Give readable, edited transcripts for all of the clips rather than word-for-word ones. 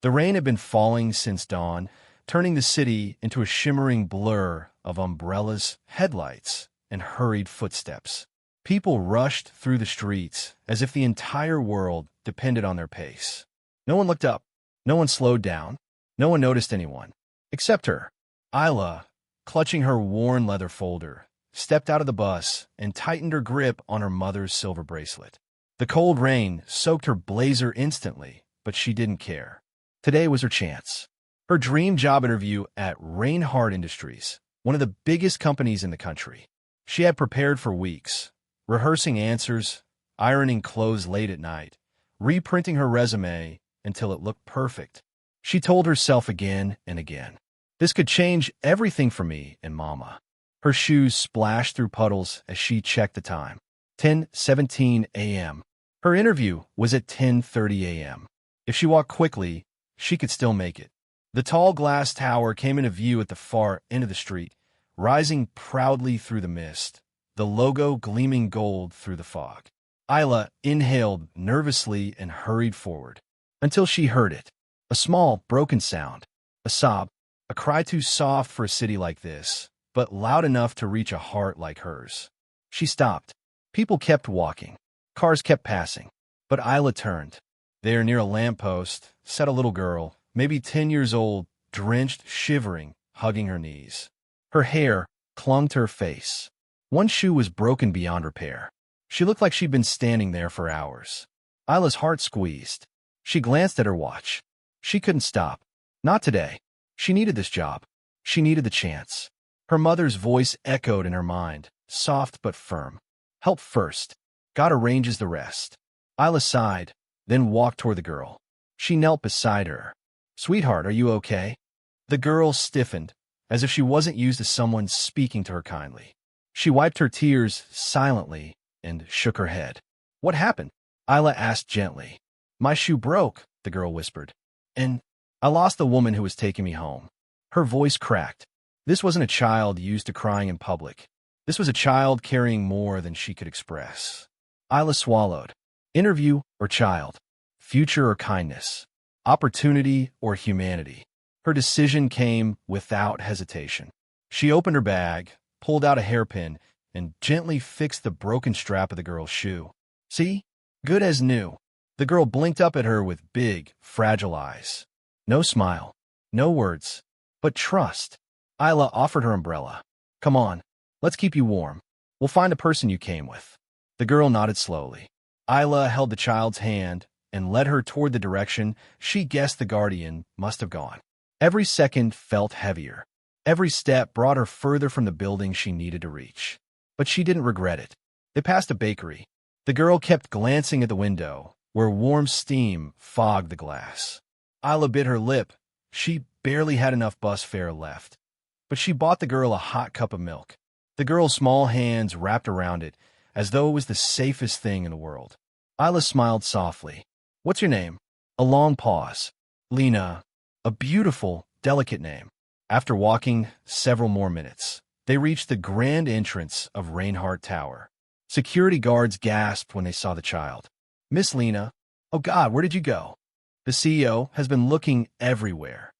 The rain had been falling since dawn, turning the city into a shimmering blur of umbrellas, headlights, and hurried footsteps. People rushed through the streets as if the entire world depended on their pace. No one looked up. No one slowed down. No one noticed anyone. Except her. Ayla, clutching her worn leather folder, stepped out of the bus and tightened her grip on her mother's silver bracelet. The cold rain soaked her blazer instantly, but she didn't care. Today was her chance. Her dream job interview at Reinhardt Industries, one of the biggest companies in the country. She had prepared for weeks, rehearsing answers, ironing clothes late at night, reprinting her resume until it looked perfect. She told herself again and again, "This could change everything for me and Mama." Her shoes splashed through puddles as she checked the time. 10:17 a.m. Her interview was at 10:30 a.m. If she walked quickly, she could still make it. The tall glass tower came into view at the far end of the street, rising proudly through the mist, the logo gleaming gold through the fog. Ayla inhaled nervously and hurried forward, until she heard it. A small, broken sound. A sob. A cry too soft for a city like this, but loud enough to reach a heart like hers. She stopped. People kept walking. Cars kept passing. But Ayla turned. There, near a lamppost, sat a little girl, maybe 10 years old, drenched, shivering, hugging her knees. Her hair clung to her face. One shoe was broken beyond repair. She looked like she'd been standing there for hours. Ayla's heart squeezed. She glanced at her watch. She couldn't stop. Not today. She needed this job. She needed the chance. Her mother's voice echoed in her mind, soft but firm. "Help first. God arranges the rest." Ayla sighed, then walked toward the girl. She knelt beside her. "Sweetheart, are you okay?" The girl stiffened, as if she wasn't used to someone speaking to her kindly. She wiped her tears silently and shook her head. "What happened?" Ayla asked gently. "My shoe broke," the girl whispered. "And I lost the woman who was taking me home." Her voice cracked. This wasn't a child used to crying in public. This was a child carrying more than she could express. Ayla swallowed. Interview or child? Future or kindness? Opportunity or humanity? Her decision came without hesitation. She opened her bag, pulled out a hairpin, and gently fixed the broken strap of the girl's shoe. "See? Good as new." The girl blinked up at her with big, fragile eyes. No smile, no words, but trust. Ayla offered her umbrella. "Come on, let's keep you warm. We'll find a person you came with." The girl nodded slowly. Ayla held the child's hand and led her toward the direction she guessed the guardian must have gone. Every second felt heavier. Every step brought her further from the building she needed to reach. But she didn't regret it. They passed a bakery. The girl kept glancing at the window, where warm steam fogged the glass. Ayla bit her lip. She barely had enough bus fare left. But she bought the girl a hot cup of milk. The girl's small hands wrapped around it, as though it was the safest thing in the world. Ayla smiled softly. "What's your name?" A long pause. "Lena." A beautiful, delicate name. After walking several more minutes, they reached the grand entrance of Reinhardt Tower. Security guards gasped when they saw the child. "Miss Lena, oh God, where did you go?" "The CEO has been looking everywhere."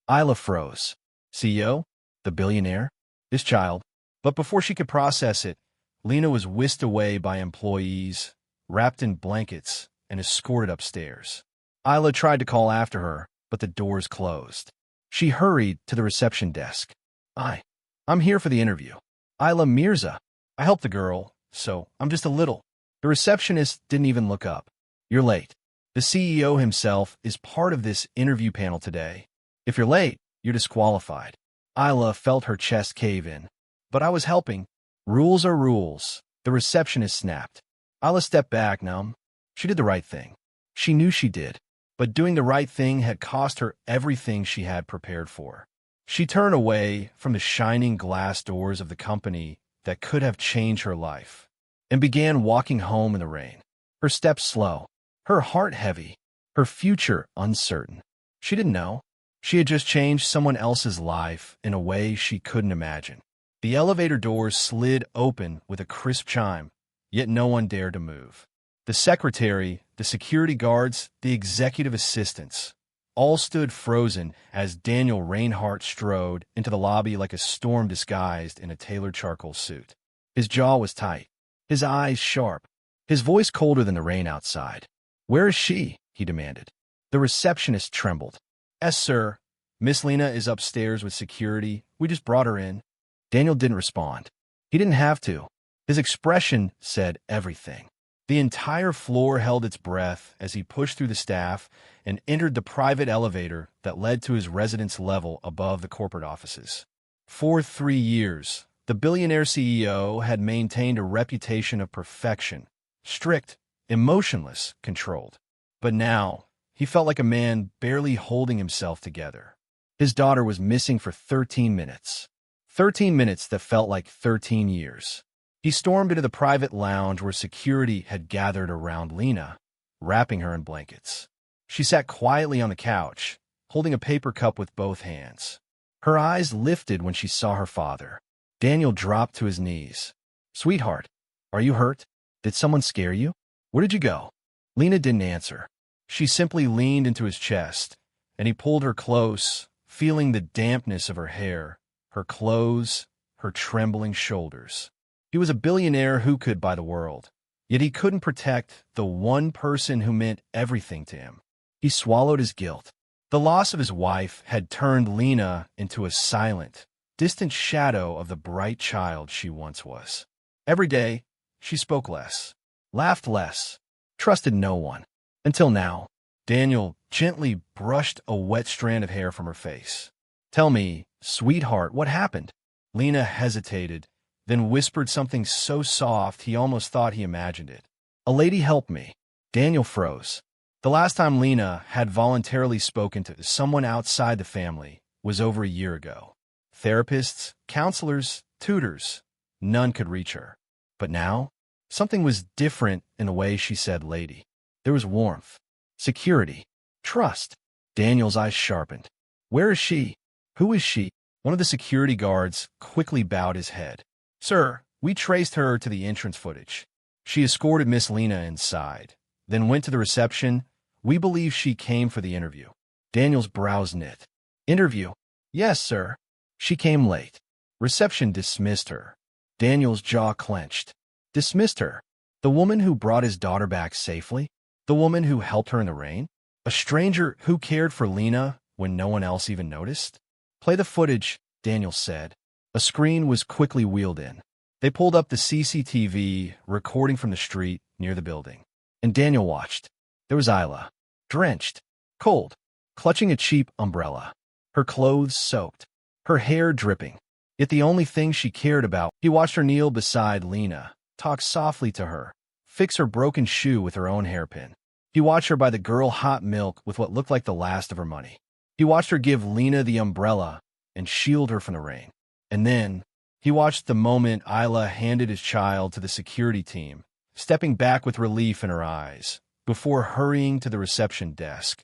Ayla froze. "CEO? The billionaire? This child?" But before she could process it, Lena was whisked away by employees, wrapped in blankets, and escorted upstairs. Ayla tried to call after her, but the doors closed. She hurried to the reception desk. I'm here for the interview." "Ayla Mirza. I helped the girl, so I'm just a little." The receptionist didn't even look up. "You're late. The CEO himself is part of this interview panel today. If you're late, you're disqualified." Ayla felt her chest cave in. "But I was helping." "Rules are rules," the receptionist snapped. Ayla stepped back, numb. She did the right thing. She knew she did. But doing the right thing had cost her everything she had prepared for. She turned away from the shining glass doors of the company that could have changed her life and began walking home in the rain. Her steps slow, her heart heavy, her future uncertain. She didn't know. She had just changed someone else's life in a way she couldn't imagine. The elevator doors slid open with a crisp chime, yet no one dared to move. The secretary, the security guards, the executive assistants, all stood frozen as Daniel Reinhardt strode into the lobby like a storm disguised in a tailored charcoal suit. His jaw was tight, his eyes sharp, his voice colder than the rain outside. "Where is she?" he demanded. The receptionist trembled. "Yes, sir. Miss Lena is upstairs with security. We just brought her in." Daniel didn't respond. He didn't have to. His expression said everything. The entire floor held its breath as he pushed through the staff and entered the private elevator that led to his residence level above the corporate offices. For 3 years, the billionaire CEO had maintained a reputation of perfection, strict, emotionless, controlled. But now, he felt like a man barely holding himself together. His daughter was missing for 13 minutes. 13 minutes that felt like 13 years. He stormed into the private lounge where security had gathered around Lena, wrapping her in blankets. She sat quietly on the couch, holding a paper cup with both hands. Her eyes lifted when she saw her father. Daniel dropped to his knees. "Sweetheart, are you hurt? Did someone scare you? Where did you go?" Lena didn't answer. She simply leaned into his chest, and he pulled her close, feeling the dampness of her hair, her clothes, her trembling shoulders. He was a billionaire who could buy the world, yet he couldn't protect the one person who meant everything to him. He swallowed his guilt. The loss of his wife had turned Lena into a silent, distant shadow of the bright child she once was. Every day, she spoke less, laughed less, trusted no one. Until now, Daniel gently brushed a wet strand of hair from her face. "Tell me, sweetheart, what happened?" Lena hesitated, then whispered something so soft he almost thought he imagined it. "A lady helped me." Daniel froze. The last time Lena had voluntarily spoken to someone outside the family was over a year ago. Therapists, counselors, tutors, none could reach her. But now, something was different in the way she said lady. There was warmth, security, trust. Daniel's eyes sharpened. "Where is she? Who is she?" One of the security guards quickly bowed his head. "Sir, we traced her to the entrance footage. She escorted Miss Lena inside, then went to the reception. We believe she came for the interview." Daniel's brows knit. "Interview?" "Yes, sir. She came late. Reception dismissed her." Daniel's jaw clenched. Dismissed her? The woman who brought his daughter back safely? The woman who helped her in the rain? A stranger who cared for Lena when no one else even noticed? "Play the footage," Daniel said. A screen was quickly wheeled in. They pulled up the CCTV recording from the street near the building. And Daniel watched. There was Ayla, drenched, cold, clutching a cheap umbrella. Her clothes soaked, her hair dripping. Yet the only thing she cared about, he watched her kneel beside Lena, talk softly to her, fix her broken shoe with her own hairpin. He watched her buy the girl hot milk with what looked like the last of her money. He watched her give Lena the umbrella and shield her from the rain. And then, he watched the moment Ayla handed his child to the security team, stepping back with relief in her eyes, before hurrying to the reception desk,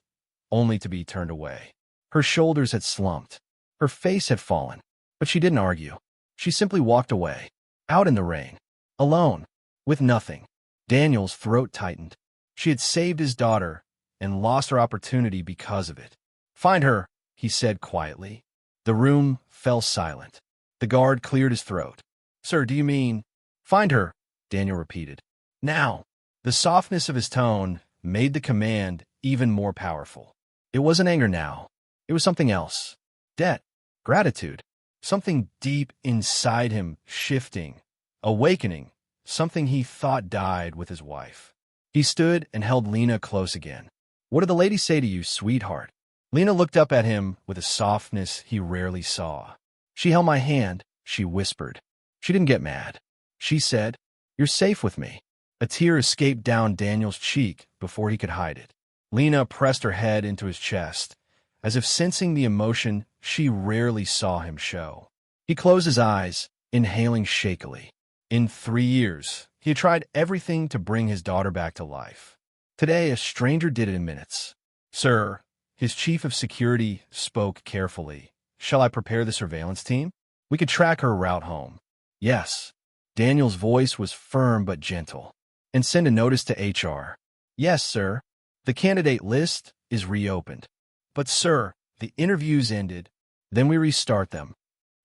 only to be turned away. Her shoulders had slumped. Her face had fallen. But she didn't argue. She simply walked away, out in the rain, alone, with nothing. Daniel's throat tightened. She had saved his daughter and lost her opportunity because of it. "Find her," he said quietly. The room fell silent. The guard cleared his throat. "Sir, do you mean—" "Find her," Daniel repeated. "Now." The softness of his tone made the command even more powerful. It wasn't anger now. It was something else. Debt. Gratitude. Something deep inside him shifting, awakening, something he thought died with his wife. He stood and held Lena close again. "What did the lady say to you, sweetheart?" Lena looked up at him with a softness he rarely saw. "She held my hand," she whispered. She didn't get mad. She said, "You're safe with me." A tear escaped down Daniel's cheek before he could hide it. Lena pressed her head into his chest, as if sensing the emotion she rarely saw him show. He closed his eyes, inhaling shakily. In 3 years, he had tried everything to bring his daughter back to life. Today, a stranger did it in minutes. "Sir," his chief of security spoke carefully. "Shall I prepare the surveillance team? We could track her route home." "Yes." Daniel's voice was firm but gentle. "And send a notice to HR." "Yes, sir." The candidate list is reopened. But, sir, the interviews ended. Then we restart them.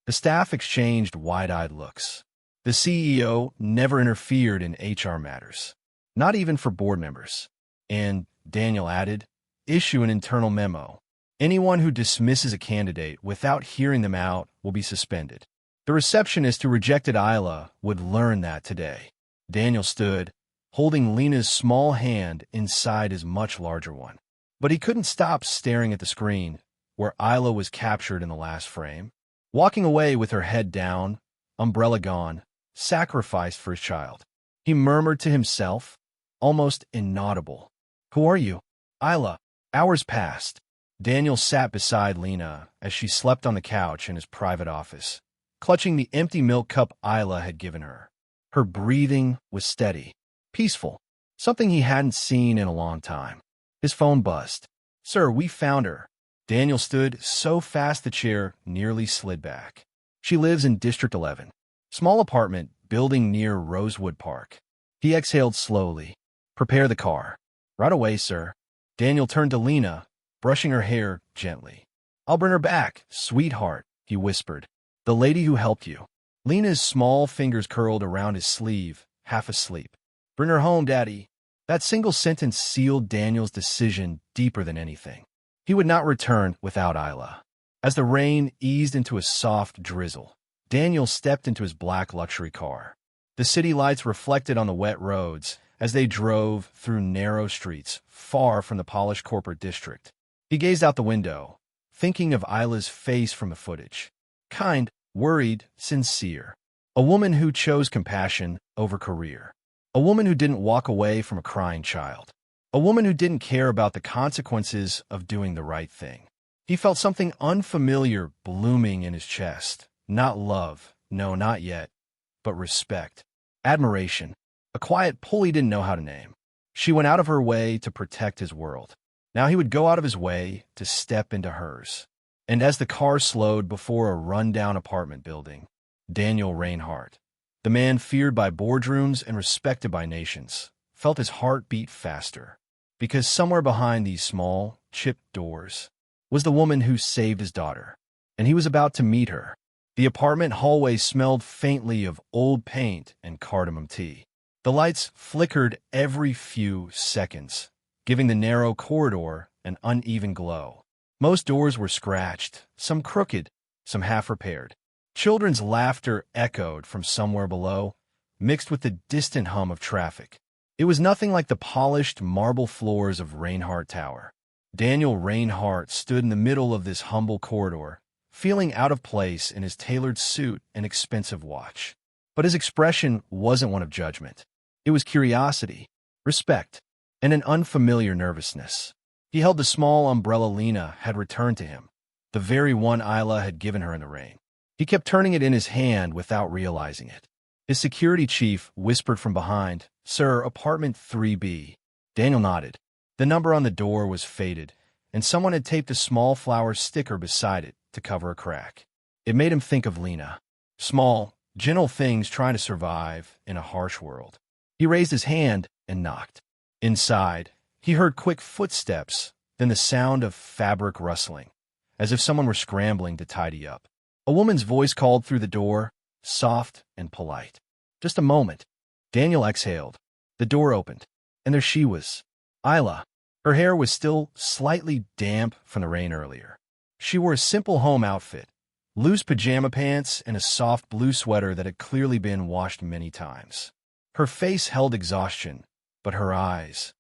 The staff exchanged wide-eyed looks. The CEO never interfered in HR matters, not even for board members. And, Daniel added, issue an internal memo. Anyone who dismisses a candidate without hearing them out will be suspended. The receptionist who rejected Ayla would learn that today. Daniel stood, holding Lena's small hand inside his much larger one. But he couldn't stop staring at the screen, where Ayla was captured in the last frame, walking away with her head down, umbrella gone, sacrificed for his child. He murmured to himself, almost inaudible, "Who are you, Ayla?" Hours passed. Daniel sat beside Lena as she slept on the couch in his private office, clutching the empty milk cup Ayla had given her. Her breathing was steady, peaceful, something he hadn't seen in a long time. His phone buzzed. "Sir, we found her." Daniel stood so fast the chair nearly slid back. "She lives in District 11. Small apartment, building near Rosewood Park." He exhaled slowly. "Prepare the car." "Right away, sir." Daniel turned to Lena, brushing her hair gently. "I'll bring her back, sweetheart," he whispered. "The lady who helped you." Lena's small fingers curled around his sleeve, half asleep. "Bring her home, Daddy." That single sentence sealed Daniel's decision deeper than anything. He would not return without Ayla. As the rain eased into a soft drizzle, Daniel stepped into his black luxury car. The city lights reflected on the wet roads as they drove through narrow streets far from the polished corporate district. He gazed out the window, thinking of Ayla's face from the footage. Kind, worried, sincere. A woman who chose compassion over career. A woman who didn't walk away from a crying child. A woman who didn't care about the consequences of doing the right thing. He felt something unfamiliar blooming in his chest. Not love, no, not yet, but respect. Admiration. A quiet pull he didn't know how to name. She went out of her way to protect his world. Now he would go out of his way to step into hers. And as the car slowed before a run-down apartment building, Daniel Reinhardt, the man feared by boardrooms and respected by nations, felt his heart beat faster. Because somewhere behind these small, chipped doors was the woman who saved his daughter. And he was about to meet her. The apartment hallway smelled faintly of old paint and cardamom tea. The lights flickered every few seconds, giving the narrow corridor an uneven glow. Most doors were scratched, some crooked, some half-repaired. Children's laughter echoed from somewhere below, mixed with the distant hum of traffic. It was nothing like the polished marble floors of Reinhardt Tower. Daniel Reinhardt stood in the middle of this humble corridor, feeling out of place in his tailored suit and expensive watch. But his expression wasn't one of judgment. It was curiosity, respect, and an unfamiliar nervousness. He held the small umbrella Lena had returned to him, the very one Ayla had given her in the rain. He kept turning it in his hand without realizing it. His security chief whispered from behind, "Sir, apartment 3B." Daniel nodded. The number on the door was faded, and someone had taped a small flower sticker beside it to cover a crack. It made him think of Lena. Small, gentle things trying to survive in a harsh world. He raised his hand and knocked. Inside, he heard quick footsteps, then the sound of fabric rustling, as if someone were scrambling to tidy up. A woman's voice called through the door, soft and polite. "Just a moment." Daniel exhaled. The door opened, and there she was, Ayla. Her hair was still slightly damp from the rain earlier. She wore a simple home outfit, loose pajama pants and a soft blue sweater that had clearly been washed many times. Her face held exhaustion, but her eyes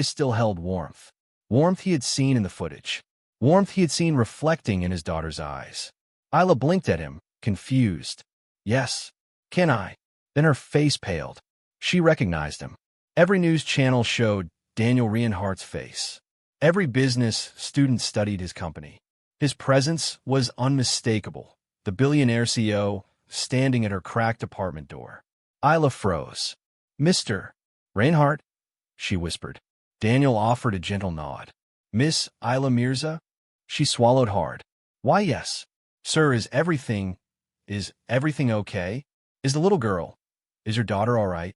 still held warmth. Warmth he had seen in the footage. Warmth he had seen reflecting in his daughter's eyes. Ayla blinked at him, confused. "Yes, can I?" Then her face paled. She recognized him. Every news channel showed Daniel Reinhardt's face. Every business student studied his company. His presence was unmistakable, the billionaire CEO standing at her cracked apartment door. Ayla froze. "Mr. Reinhardt?" she whispered. Daniel offered a gentle nod. "Miss Ayla Mirza?" She swallowed hard. "Why, yes. Sir, is everything okay? Is the little girl, is your daughter all right?"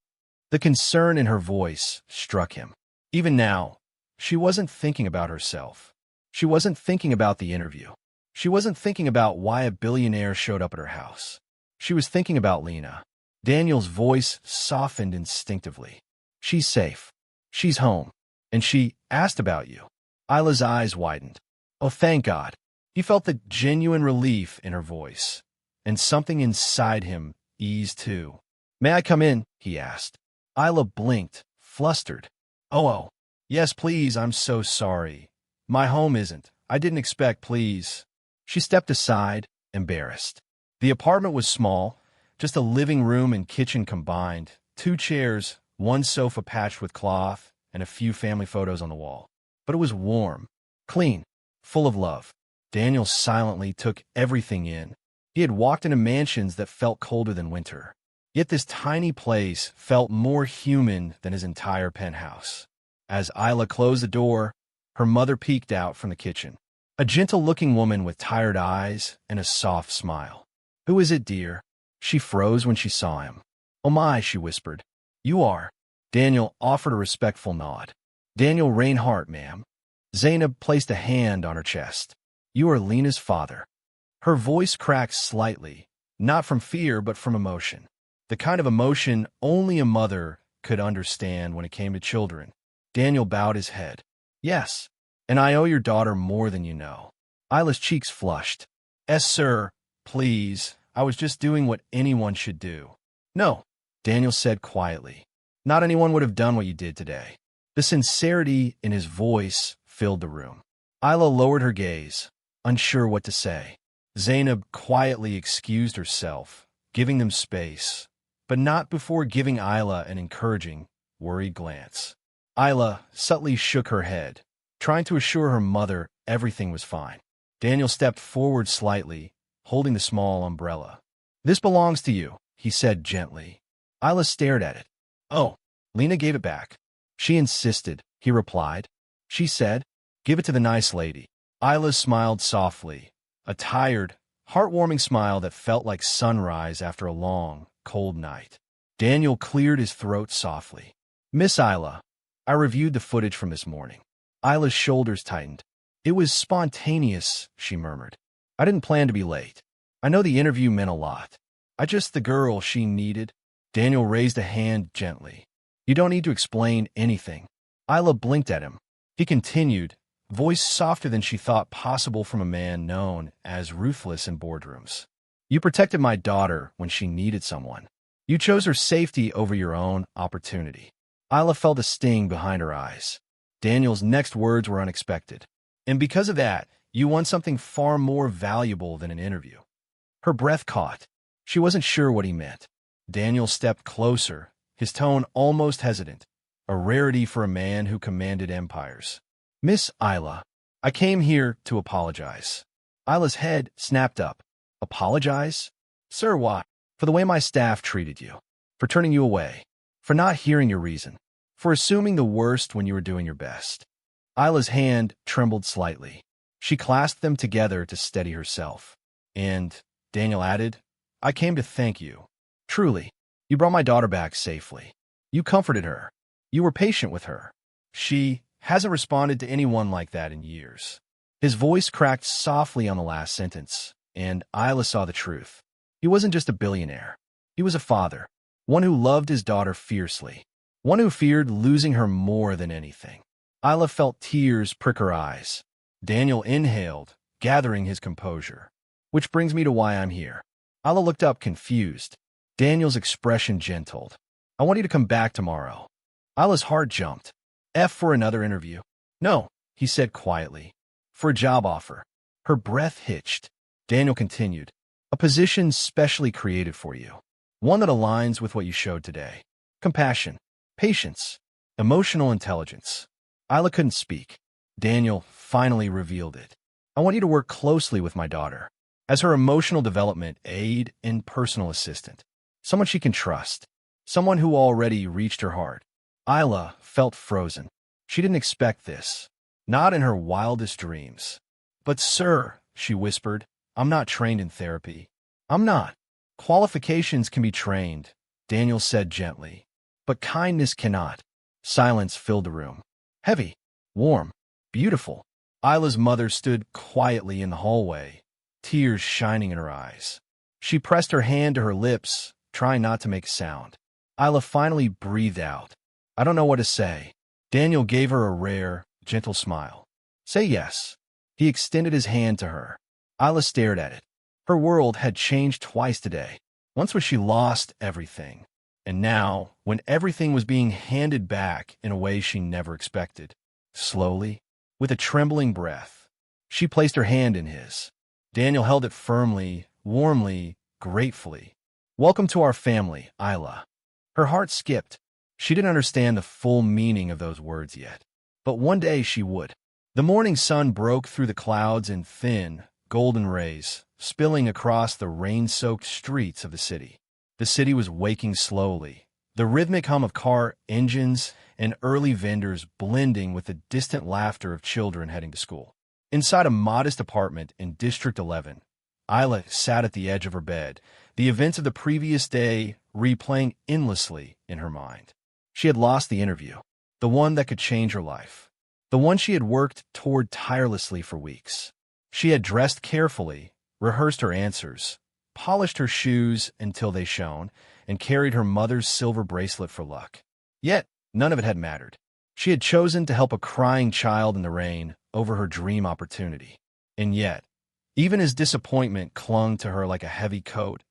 The concern in her voice struck him. Even now, she wasn't thinking about herself. She wasn't thinking about the interview. She wasn't thinking about why a billionaire showed up at her house. She was thinking about Lena. Daniel's voice softened instinctively. She's safe. She's home. And she asked about you. Ayla's eyes widened. Oh, thank God. He felt the genuine relief in her voice. And something inside him eased too. May I come in? He asked. Ayla blinked, flustered. Oh, yes, please, I'm so sorry. My home isn't. I didn't expect, please. She stepped aside, embarrassed. The apartment was small, just a living room and kitchen combined, 2 chairs, 1 sofa patched with cloth, and a few family photos on the wall. But it was warm, clean, full of love. Daniel silently took everything in. He had walked into mansions that felt colder than winter. Yet this tiny place felt more human than his entire penthouse. As Ayla closed the door, her mother peeked out from the kitchen. A gentle-looking woman with tired eyes and a soft smile. Who is it, dear? She froze when she saw him. Oh my, she whispered. You are. Daniel offered a respectful nod. Daniel Reinhardt, ma'am. Zainab placed a hand on her chest. You are Lena's father. Her voice cracked slightly, not from fear but from emotion. The kind of emotion only a mother could understand when it came to children. Daniel bowed his head. Yes, and I owe your daughter more than you know. Ayla's cheeks flushed. Yes, sir, please. I was just doing what anyone should do. No, Daniel said quietly. Not anyone would have done what you did today. The sincerity in his voice filled the room. Ayla lowered her gaze, unsure what to say. Zainab quietly excused herself, giving them space, but not before giving Ayla an encouraging, worried glance. Ayla subtly shook her head, trying to assure her mother everything was fine. Daniel stepped forward slightly, holding the small umbrella. This belongs to you, he said gently. Ayla stared at it. Oh, Lena gave it back. She insisted, he replied. She said, give it to the nice lady. Ayla smiled softly, a tired, heartwarming smile that felt like sunrise after a long, cold night. Daniel cleared his throat softly. Miss Ayla, I reviewed the footage from this morning. Ayla's shoulders tightened. It was spontaneous, she murmured. I didn't plan to be late. I know the interview meant a lot. I just the girl she needed. Daniel raised a hand gently. You don't need to explain anything. Ayla blinked at him. He continued, voice softer than she thought possible from a man known as ruthless in boardrooms. You protected my daughter when she needed someone. You chose her safety over your own opportunity. Ayla felt a sting behind her eyes. Daniel's next words were unexpected. And because of that, you won something far more valuable than an interview. Her breath caught. She wasn't sure what he meant. Daniel stepped closer, his tone almost hesitant, a rarity for a man who commanded empires. Miss Ayla, I came here to apologize. Ayla's head snapped up. Apologize? Sir, why? For the way my staff treated you. For turning you away. For not hearing your reason. For assuming the worst when you were doing your best. Ayla's hand trembled slightly. She clasped them together to steady herself. And, Daniel added, I came to thank you. Truly, you brought my daughter back safely. You comforted her. You were patient with her. She hasn't responded to anyone like that in years. His voice cracked softly on the last sentence, and Ayla saw the truth. He wasn't just a billionaire. He was a father, one who loved his daughter fiercely, one who feared losing her more than anything. Ayla felt tears prick her eyes. Daniel inhaled, gathering his composure. Which brings me to why I'm here. Ayla looked up confused. Daniel's expression gentled. I want you to come back tomorrow. Ayla's heart jumped. For another interview? No, he said quietly. For a job offer. Her breath hitched. Daniel continued. A position specially created for you. One that aligns with what you showed today. Compassion, patience, emotional intelligence. Ayla couldn't speak. Daniel finally revealed it. I want you to work closely with my daughter. As her emotional development aide and personal assistant. Someone she can trust. Someone who already reached her heart. Ayla felt frozen. She didn't expect this. Not in her wildest dreams. But sir, she whispered, I'm not trained in therapy. I'm not. Qualifications can be trained, Daniel said gently. But kindness cannot. Silence filled the room. Heavy, warm, beautiful. Isla's mother stood quietly in the hallway, tears shining in her eyes. She pressed her hand to her lips, trying not to make a sound. Ayla finally breathed out. I don't know what to say. Daniel gave her a rare, gentle smile. Say yes. He extended his hand to her. Ayla stared at it. Her world had changed twice today. Once when she lost everything, and now when everything was being handed back in a way she never expected. Slowly, with a trembling breath, she placed her hand in his. Daniel held it firmly, warmly, gratefully. Welcome to our family, Ayla. Her heart skipped. She didn't understand the full meaning of those words yet. But one day she would. The morning sun broke through the clouds in thin, golden rays, spilling across the rain-soaked streets of the city. The city was waking slowly, the rhythmic hum of car engines and early vendors blending with the distant laughter of children heading to school. Inside a modest apartment in District 11, Ayla sat at the edge of her bed, the events of the previous day replaying endlessly in her mind. She had lost the interview, the one that could change her life, the one she had worked toward tirelessly for weeks. She had dressed carefully, rehearsed her answers, polished her shoes until they shone, and carried her mother's silver bracelet for luck. Yet, none of it had mattered. She had chosen to help a crying child in the rain over her dream opportunity. And yet, even as disappointment clung to her like a heavy coat,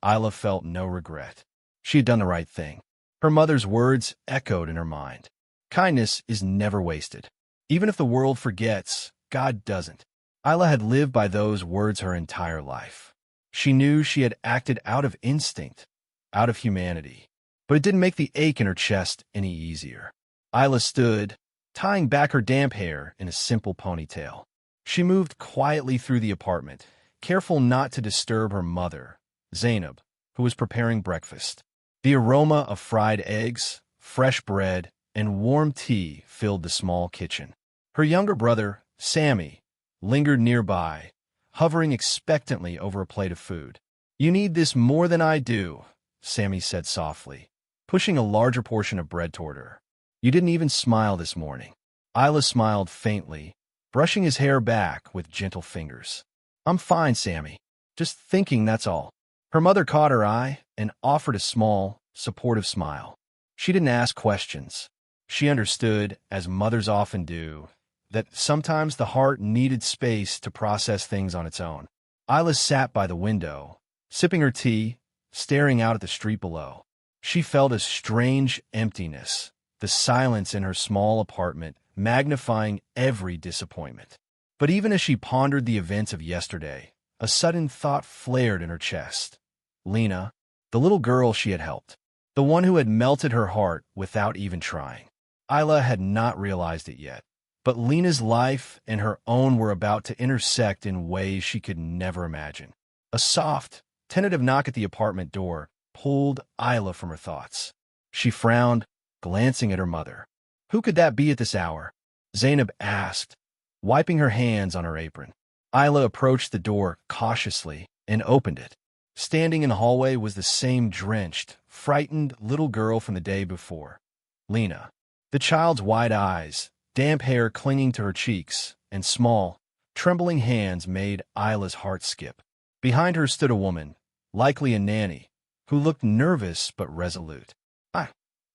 Ayla felt no regret. She had done the right thing. Her mother's words echoed in her mind. Kindness is never wasted. Even if the world forgets, God doesn't. Ayla had lived by those words her entire life. She knew she had acted out of instinct, out of humanity. But it didn't make the ache in her chest any easier. Ayla stood, tying back her damp hair in a simple ponytail. She moved quietly through the apartment, careful not to disturb her mother, Zainab, who was preparing breakfast. The aroma of fried eggs, fresh bread, and warm tea filled the small kitchen. Her younger brother, Sammy, lingered nearby, hovering expectantly over a plate of food. You need this more than I do, Sammy said softly, pushing a larger portion of bread toward her. You didn't even smile this morning. Ayla smiled faintly, brushing his hair back with gentle fingers. I'm fine, Sammy. Just thinking, that's all. Her mother caught her eye and offered a small, supportive smile. She didn't ask questions. She understood, as mothers often do, that sometimes the heart needed space to process things on its own. Ayla sat by the window, sipping her tea, staring out at the street below. She felt a strange emptiness, the silence in her small apartment magnifying every disappointment. But even as she pondered the events of yesterday, a sudden thought flared in her chest. Lena, the little girl she had helped, the one who had melted her heart without even trying. Ayla had not realized it yet, but Lena's life and her own were about to intersect in ways she could never imagine. A soft, tentative knock at the apartment door pulled Ayla from her thoughts. She frowned, glancing at her mother. Who could that be at this hour? Zainab asked, wiping her hands on her apron. Ayla approached the door cautiously and opened it. Standing in the hallway was the same drenched, frightened little girl from the day before, Lena. The child's wide eyes, damp hair clinging to her cheeks, and small, trembling hands made Ayla's heart skip. Behind her stood a woman, likely a nanny, who looked nervous but resolute. Hi,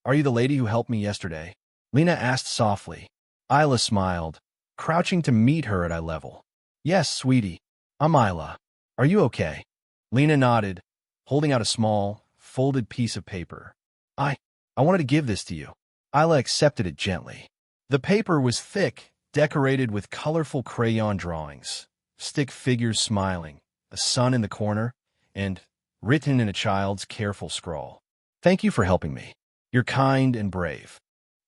are you the lady who helped me yesterday? Lena asked softly. Ayla smiled, crouching to meet her at eye level. Yes, sweetie, I'm Ayla. Are you okay? Lena nodded, holding out a small, folded piece of paper. I wanted to give this to you. Ayla accepted it gently. The paper was thick, decorated with colorful crayon drawings, stick figures smiling, a sun in the corner, and, written in a child's careful scrawl, thank you for helping me. You're kind and brave.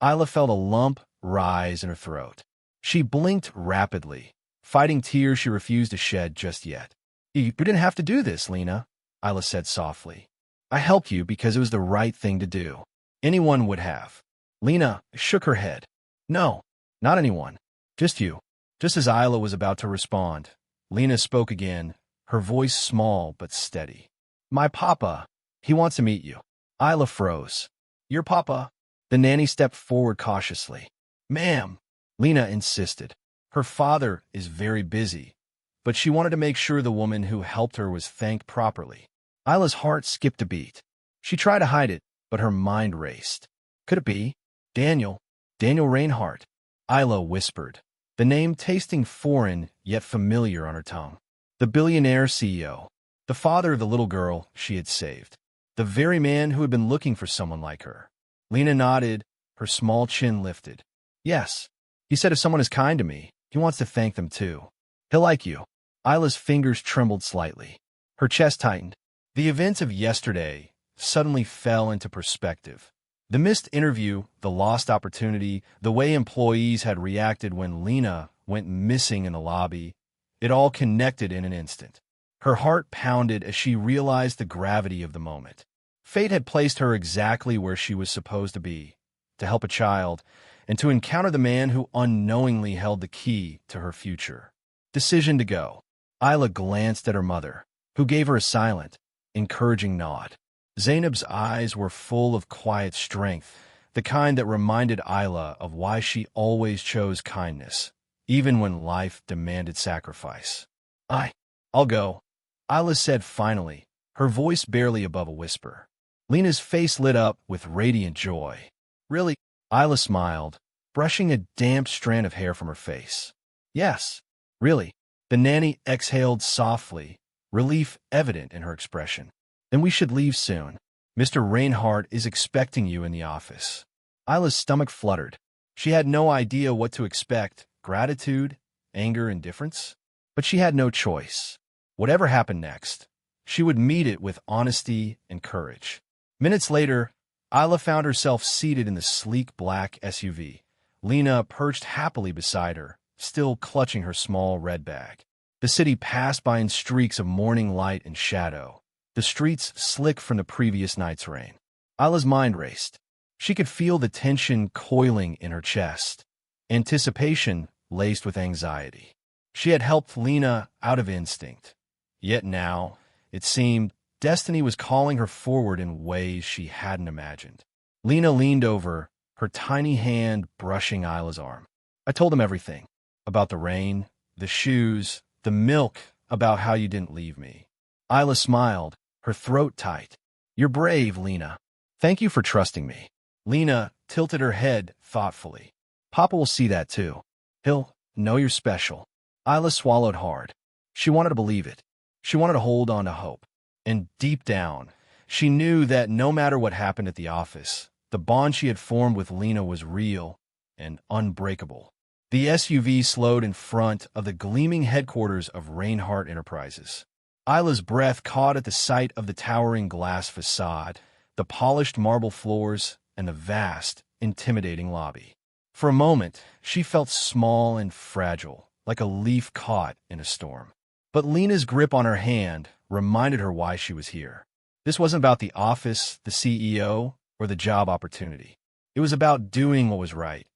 Ayla felt a lump rise in her throat. She blinked rapidly, fighting tears she refused to shed just yet. You didn't have to do this, Lena, Ayla said softly. I helped you because it was the right thing to do. Anyone would have. Lena shook her head. No, not anyone. Just you. Just as Ayla was about to respond, Lena spoke again, her voice small but steady. My papa, he wants to meet you. Ayla froze. Your papa? The nanny stepped forward cautiously. Ma'am, Lena insisted. Her father is very busy, but she wanted to make sure the woman who helped her was thanked properly. Ayla's heart skipped a beat. She tried to hide it, but her mind raced. Could it be? Daniel. Daniel Reinhardt. Ayla whispered, the name tasting foreign yet familiar on her tongue. The billionaire CEO. The father of the little girl she had saved. The very man who had been looking for someone like her. Lena nodded, her small chin lifted. Yes. He said if someone is kind to me, he wants to thank them too. He'll like you. Ayla's fingers trembled slightly. Her chest tightened. The events of yesterday suddenly fell into perspective. The missed interview, the lost opportunity, the way employees had reacted when Lena went missing in the lobby, it all connected in an instant. Her heart pounded as she realized the gravity of the moment. Fate had placed her exactly where she was supposed to be, to help a child, and to encounter the man who unknowingly held the key to her future. Decision to go. Ayla glanced at her mother, who gave her a silent, encouraging nod. Zainab's eyes were full of quiet strength, the kind that reminded Ayla of why she always chose kindness, even when life demanded sacrifice. I'll go, Ayla said finally, her voice barely above a whisper. Lena's face lit up with radiant joy. Really? Ayla smiled, brushing a damp strand of hair from her face. Yes, really. The nanny exhaled softly, relief evident in her expression. Then we should leave soon. Mr. Reinhardt is expecting you in the office. Ayla's stomach fluttered. She had no idea what to expect, gratitude, anger, indifference. But she had no choice. Whatever happened next, she would meet it with honesty and courage. Minutes later, Ayla found herself seated in the sleek black SUV. Lena perched happily beside her, still clutching her small red bag. The city passed by in streaks of morning light and shadow, the streets slick from the previous night's rain. Ayla's mind raced. She could feel the tension coiling in her chest, anticipation laced with anxiety. She had helped Lena out of instinct, yet now, it seemed, destiny was calling her forward in ways she hadn't imagined. Lena leaned over, her tiny hand brushing Ayla's arm. I told him everything. About the rain, the shoes, the milk, about how you didn't leave me. Ayla smiled, her throat tight. You're brave, Lena. Thank you for trusting me. Lena tilted her head thoughtfully. Papa will see that too. He'll know you're special. Ayla swallowed hard. She wanted to believe it. She wanted to hold on to hope. And deep down, she knew that no matter what happened at the office, the bond she had formed with Lena was real and unbreakable. The SUV slowed in front of the gleaming headquarters of Reinhardt Enterprises. Ayla's breath caught at the sight of the towering glass facade, the polished marble floors, and the vast, intimidating lobby. For a moment, she felt small and fragile, like a leaf caught in a storm. But Lena's grip on her hand reminded her why she was here. This wasn't about the office, the CEO, or the job opportunity. It was about doing what was right.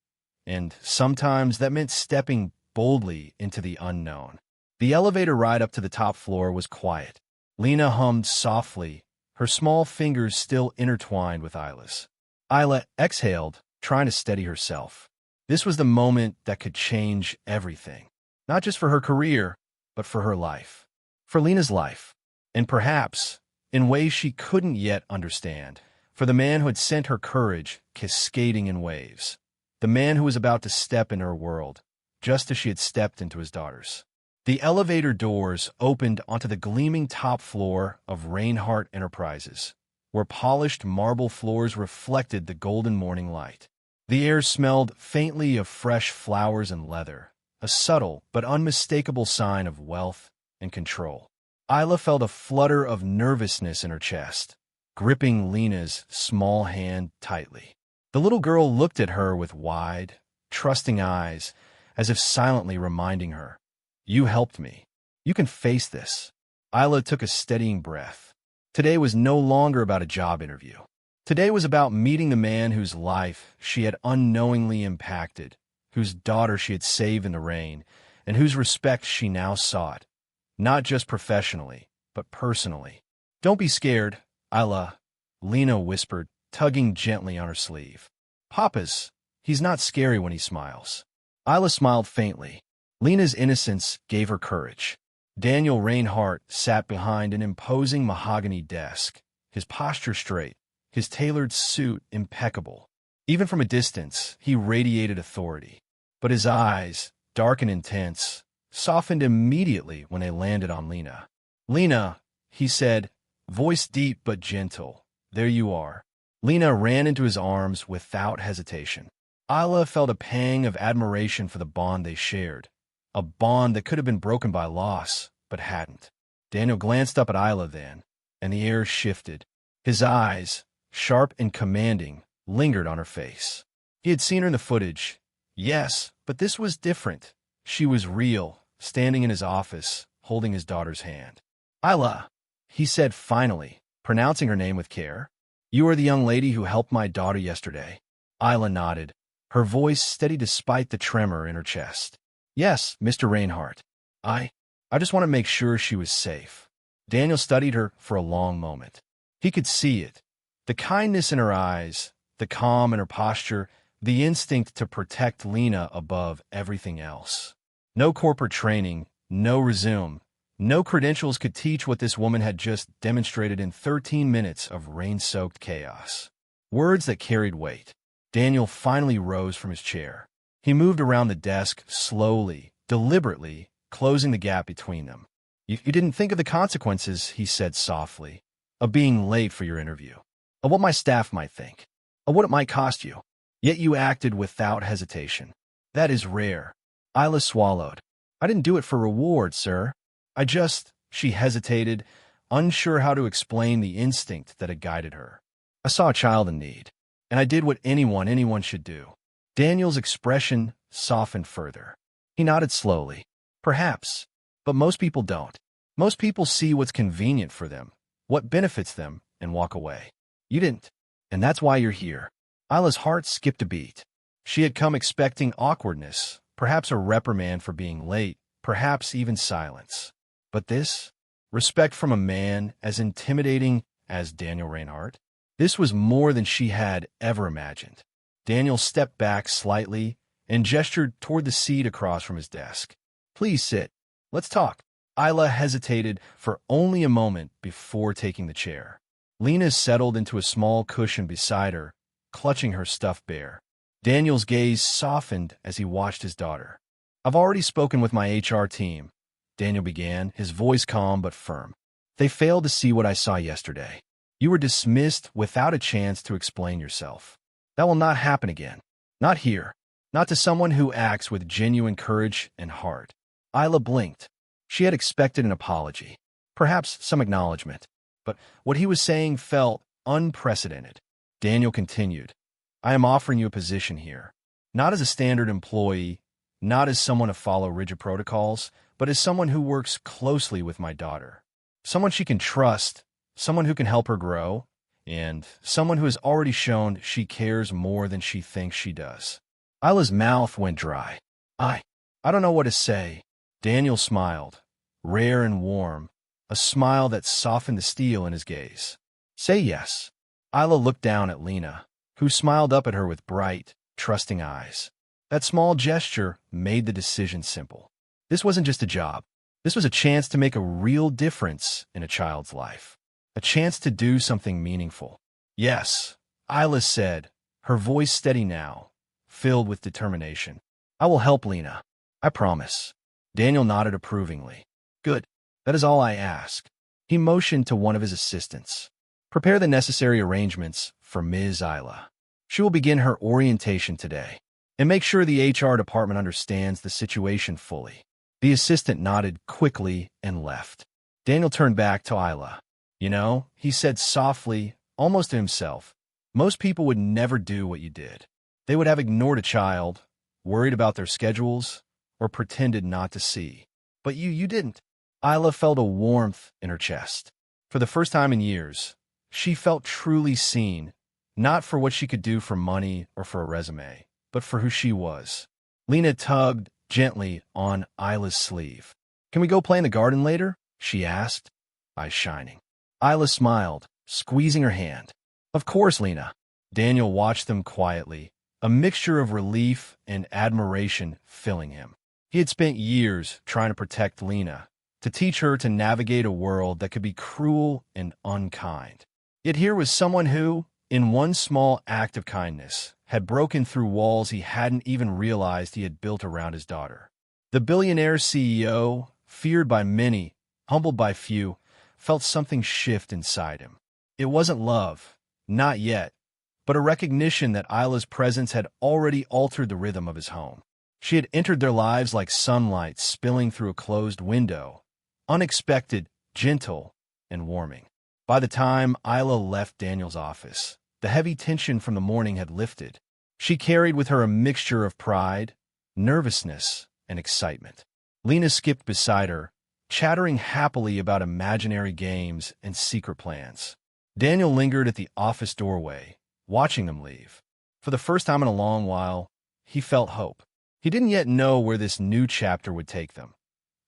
And sometimes that meant stepping boldly into the unknown. The elevator ride up to the top floor was quiet. Lena hummed softly, her small fingers still intertwined with Ayla's. Ayla exhaled, trying to steady herself. This was the moment that could change everything. Not just for her career, but for her life. For Lena's life. And perhaps, in ways she couldn't yet understand, for the man who had sent her courage cascading in waves. The man who was about to step into her world, just as she had stepped into his daughter's. The elevator doors opened onto the gleaming top floor of Reinhardt Enterprises, where polished marble floors reflected the golden morning light. The air smelled faintly of fresh flowers and leather, a subtle but unmistakable sign of wealth and control. Ayla felt a flutter of nervousness in her chest, gripping Lena's small hand tightly. The little girl looked at her with wide, trusting eyes, as if silently reminding her, "You helped me. You can face this." Ayla took a steadying breath. Today was no longer about a job interview. Today was about meeting the man whose life she had unknowingly impacted, whose daughter she had saved in the rain, and whose respect she now sought, not just professionally, but personally. "Don't be scared, Ayla," Lena whispered, tugging gently on her sleeve. "Papa's, he's not scary when he smiles." Ayla smiled faintly. Lena's innocence gave her courage. Daniel Reinhardt sat behind an imposing mahogany desk, his posture straight, his tailored suit impeccable. Even from a distance, he radiated authority. But his eyes, dark and intense, softened immediately when they landed on Lena. "Lena," he said, voice deep but gentle, "there you are." Lena ran into his arms without hesitation. Ayla felt a pang of admiration for the bond they shared, a bond that could have been broken by loss, but hadn't. Daniel glanced up at Ayla then, and the air shifted. His eyes, sharp and commanding, lingered on her face. He had seen her in the footage, yes, but this was different. She was real, standing in his office, holding his daughter's hand. "Ayla," he said finally, pronouncing her name with care. "You are the young lady who helped my daughter yesterday." Ayla nodded, her voice steady despite the tremor in her chest. "Yes, Mr. Reinhardt. I just want to make sure she was safe." Daniel studied her for a long moment. He could see it. The kindness in her eyes, the calm in her posture, the instinct to protect Lena above everything else. No corporate training, no resume, no credentials could teach what this woman had just demonstrated in 13 minutes of rain-soaked chaos. Words that carried weight. Daniel finally rose from his chair. He moved around the desk slowly, deliberately, closing the gap between them. You didn't think of the consequences," he said softly, "of being late for your interview, of what my staff might think, of what it might cost you. Yet you acted without hesitation. That is rare." Ayla swallowed. "I didn't do it for reward, sir. She hesitated, unsure how to explain the instinct that had guided her. "I saw a child in need, and I did what anyone should do." Daniel's expression softened further. He nodded slowly. "Perhaps, but most people don't. Most people see what's convenient for them, what benefits them, and walk away. You didn't, and that's why you're here." Ayla's heart skipped a beat. She had come expecting awkwardness, perhaps a reprimand for being late, perhaps even silence. But this? Respect from a man as intimidating as Daniel Reinhardt? This was more than she had ever imagined. Daniel stepped back slightly and gestured toward the seat across from his desk. "Please sit. Let's talk." Ayla hesitated for only a moment before taking the chair. Lena settled into a small cushion beside her, clutching her stuffed bear. Daniel's gaze softened as he watched his daughter. "I've already spoken with my HR team," Daniel began, his voice calm but firm. "They failed to see what I saw yesterday. You were dismissed without a chance to explain yourself. That will not happen again. Not here. Not to someone who acts with genuine courage and heart." Ayla blinked. She had expected an apology, perhaps some acknowledgement, but what he was saying felt unprecedented. Daniel continued, "I am offering you a position here, not as a standard employee, not as someone to follow rigid protocols, but as someone who works closely with my daughter. Someone she can trust, someone who can help her grow, and someone who has already shown she cares more than she thinks she does." Ayla's mouth went dry. I don't know what to say." Daniel smiled, rare and warm, a smile that softened the steel in his gaze. "Say yes." Ayla looked down at Lena, who smiled up at her with bright, trusting eyes. That small gesture made the decision simple. This wasn't just a job. This was a chance to make a real difference in a child's life. A chance to do something meaningful. "Yes," Ayla said, her voice steady now, filled with determination. "I will help Lena. I promise." Daniel nodded approvingly. "Good. That is all I ask." He motioned to one of his assistants. "Prepare the necessary arrangements for Ms. Ayla. She will begin her orientation today. And make sure the HR department understands the situation fully." The assistant nodded quickly and left. Daniel turned back to Ayla. "You know," he said softly, almost to himself, "most people would never do what you did. They would have ignored a child, worried about their schedules, or pretended not to see. But you didn't." Ayla felt a warmth in her chest. For the first time in years, she felt truly seen, not for what she could do for money or for a resume, but for who she was. Lena tugged gently on Ayla's sleeve. "Can we go play in the garden later?" she asked, eyes shining. Ayla smiled, squeezing her hand. "Of course, Lena." Daniel watched them quietly, a mixture of relief and admiration filling him. He had spent years trying to protect Lena, to teach her to navigate a world that could be cruel and unkind. Yet here was someone who, in one small act of kindness, had broken through walls he hadn't even realized he had built around his daughter. The billionaire CEO, feared by many, humbled by few, felt something shift inside him. It wasn't love, not yet, but a recognition that Ayla's presence had already altered the rhythm of his home. She had entered their lives like sunlight spilling through a closed window, unexpected, gentle, and warming. By the time Ayla left Daniel's office, the heavy tension from the morning had lifted. She carried with her a mixture of pride, nervousness, and excitement. Lena skipped beside her, chattering happily about imaginary games and secret plans. Daniel lingered at the office doorway, watching them leave. For the first time in a long while, he felt hope. He didn't yet know where this new chapter would take them,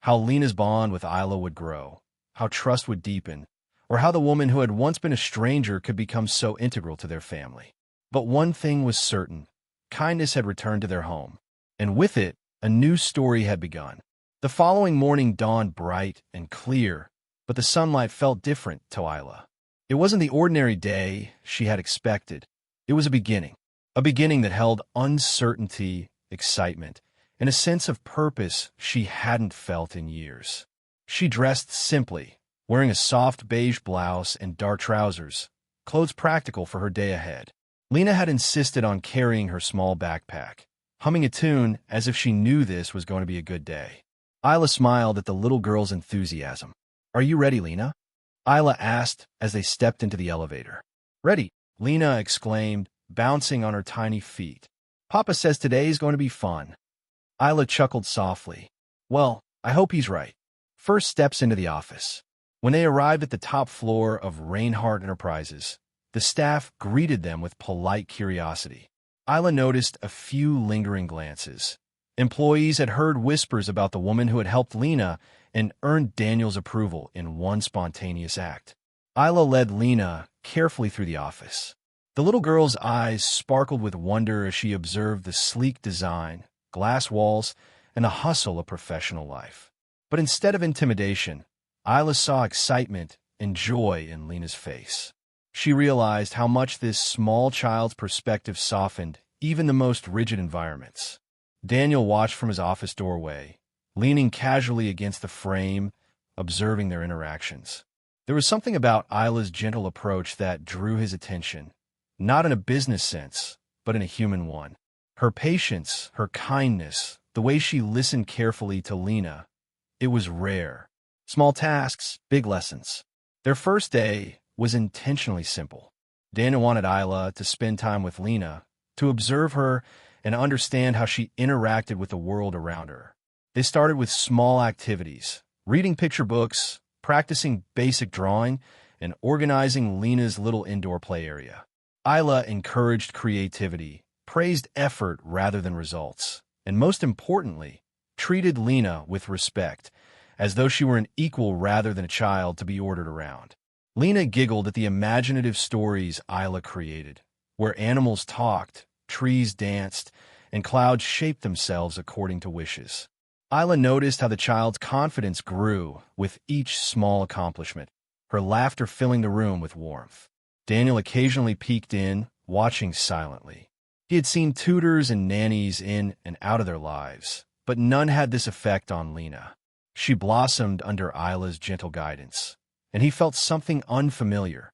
how Lena's bond with Ayla would grow, how trust would deepen, or how the woman who had once been a stranger could become so integral to their family. But one thing was certain: kindness had returned to their home, and with it, a new story had begun. The following morning dawned bright and clear, but the sunlight felt different to Ayla. It wasn't the ordinary day she had expected. It was a beginning that held uncertainty, excitement, and a sense of purpose she hadn't felt in years. She dressed simply, wearing a soft beige blouse and dark trousers, clothes practical for her day ahead. Lena had insisted on carrying her small backpack, humming a tune as if she knew this was going to be a good day. Ayla smiled at the little girl's enthusiasm. "Are you ready, Lena?" Ayla asked as they stepped into the elevator. "Ready," Lena exclaimed, bouncing on her tiny feet. "Papa says today's going to be fun." Ayla chuckled softly. "Well, I hope he's right." First steps into the office. When they arrived at the top floor of Reinhardt Enterprises, the staff greeted them with polite curiosity. Ayla noticed a few lingering glances. Employees had heard whispers about the woman who had helped Lena and earned Daniel's approval in one spontaneous act. Ayla led Lena carefully through the office. The little girl's eyes sparkled with wonder as she observed the sleek design, glass walls, and the hustle of professional life. But instead of intimidation, Ayla saw excitement and joy in Lena's face. She realized how much this small child's perspective softened even the most rigid environments. Daniel watched from his office doorway, leaning casually against the frame, observing their interactions. There was something about Ayla's gentle approach that drew his attention, not in a business sense, but in a human one. Her patience, her kindness, the way she listened carefully to Lena, it was rare. Small tasks, big lessons. Their first day was intentionally simple. Daniel wanted Ayla to spend time with Lena, to observe her and understand how she interacted with the world around her. They started with small activities, reading picture books, practicing basic drawing, and organizing Lena's little indoor play area. Ayla encouraged creativity, praised effort rather than results, and most importantly, treated Lena with respect, as though she were an equal rather than a child to be ordered around. Lena giggled at the imaginative stories Ayla created, where animals talked, trees danced, and clouds shaped themselves according to wishes. Ayla noticed how the child's confidence grew with each small accomplishment, her laughter filling the room with warmth. Daniel occasionally peeked in, watching silently. He had seen tutors and nannies in and out of their lives, but none had this effect on Lena. She blossomed under Ayla's gentle guidance, and he felt something unfamiliar,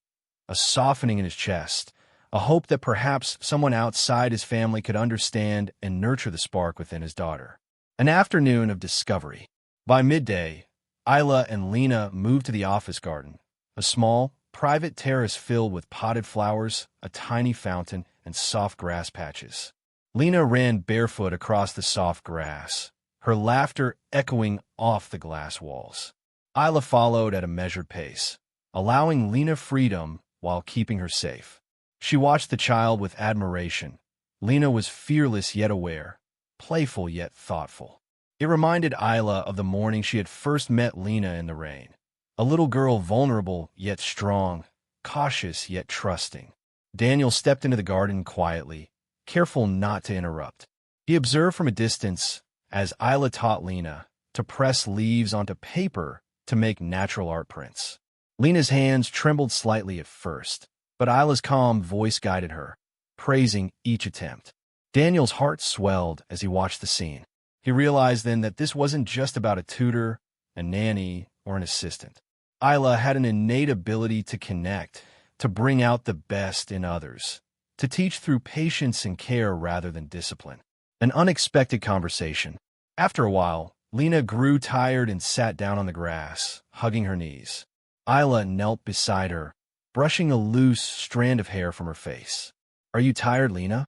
a softening in his chest, a hope that perhaps someone outside his family could understand and nurture the spark within his daughter. An afternoon of discovery. By midday, Ayla and Lena moved to the office garden, a small, private terrace filled with potted flowers, a tiny fountain, and soft grass patches. Lena ran barefoot across the soft grass, her laughter echoing off the glass walls. Ayla followed at a measured pace, allowing Lena freedom while keeping her safe. She watched the child with admiration. Lena was fearless yet aware, playful yet thoughtful. It reminded Ayla of the morning she had first met Lena in the rain. A little girl vulnerable yet strong, cautious yet trusting. Daniel stepped into the garden quietly, careful not to interrupt. He observed from a distance, as Ayla taught Lena to press leaves onto paper to make natural art prints. Lena's hands trembled slightly at first, but Ayla's calm voice guided her, praising each attempt. Daniel's heart swelled as he watched the scene. He realized then that this wasn't just about a tutor, a nanny, or an assistant. Ayla had an innate ability to connect, to bring out the best in others, to teach through patience and care rather than discipline. An unexpected conversation. After a while, Lena grew tired and sat down on the grass, hugging her knees. Ayla knelt beside her, brushing a loose strand of hair from her face. "Are you tired, Lena?"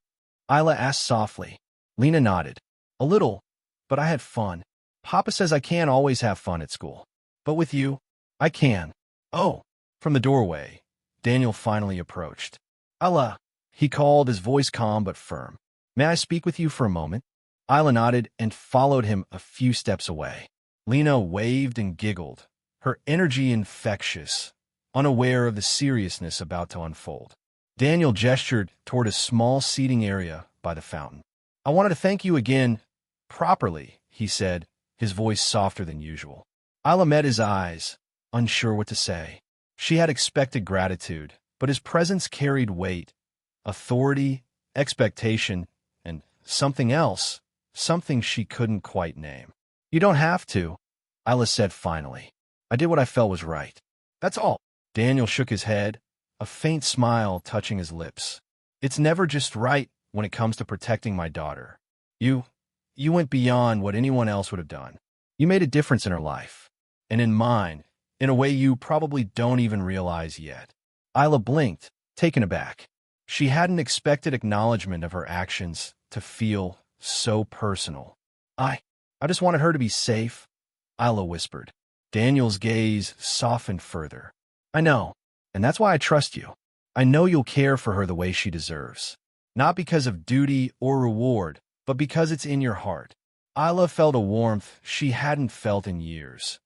Ayla asked softly. Lena nodded. "A little, but I had fun. Papa says I can't always have fun at school. But with you, I can." "Oh." From the doorway, Daniel finally approached. "Ayla," he called, his voice calm but firm. "May I speak with you for a moment?" Ayla nodded and followed him a few steps away. Lena waved and giggled, her energy infectious, unaware of the seriousness about to unfold. Daniel gestured toward a small seating area by the fountain. "I wanted to thank you again, properly," he said, his voice softer than usual. Ayla met his eyes, unsure what to say. She had expected gratitude, but his presence carried weight, authority, expectation, and something else, something she couldn't quite name. "You don't have to," Ayla said finally. "I did what I felt was right. That's all." Daniel shook his head, a faint smile touching his lips. "It's never just right when it comes to protecting my daughter. You went beyond what anyone else would have done. You made a difference in her life, and in mine, in a way you probably don't even realize yet." Ayla blinked, taken aback. She hadn't expected acknowledgement of her actions to feel so personal. I just wanted her to be safe," Ayla whispered. Daniel's gaze softened further. "I know, and that's why I trust you. I know you'll care for her the way she deserves. Not because of duty or reward, but because it's in your heart." Ayla felt a warmth she hadn't felt in years.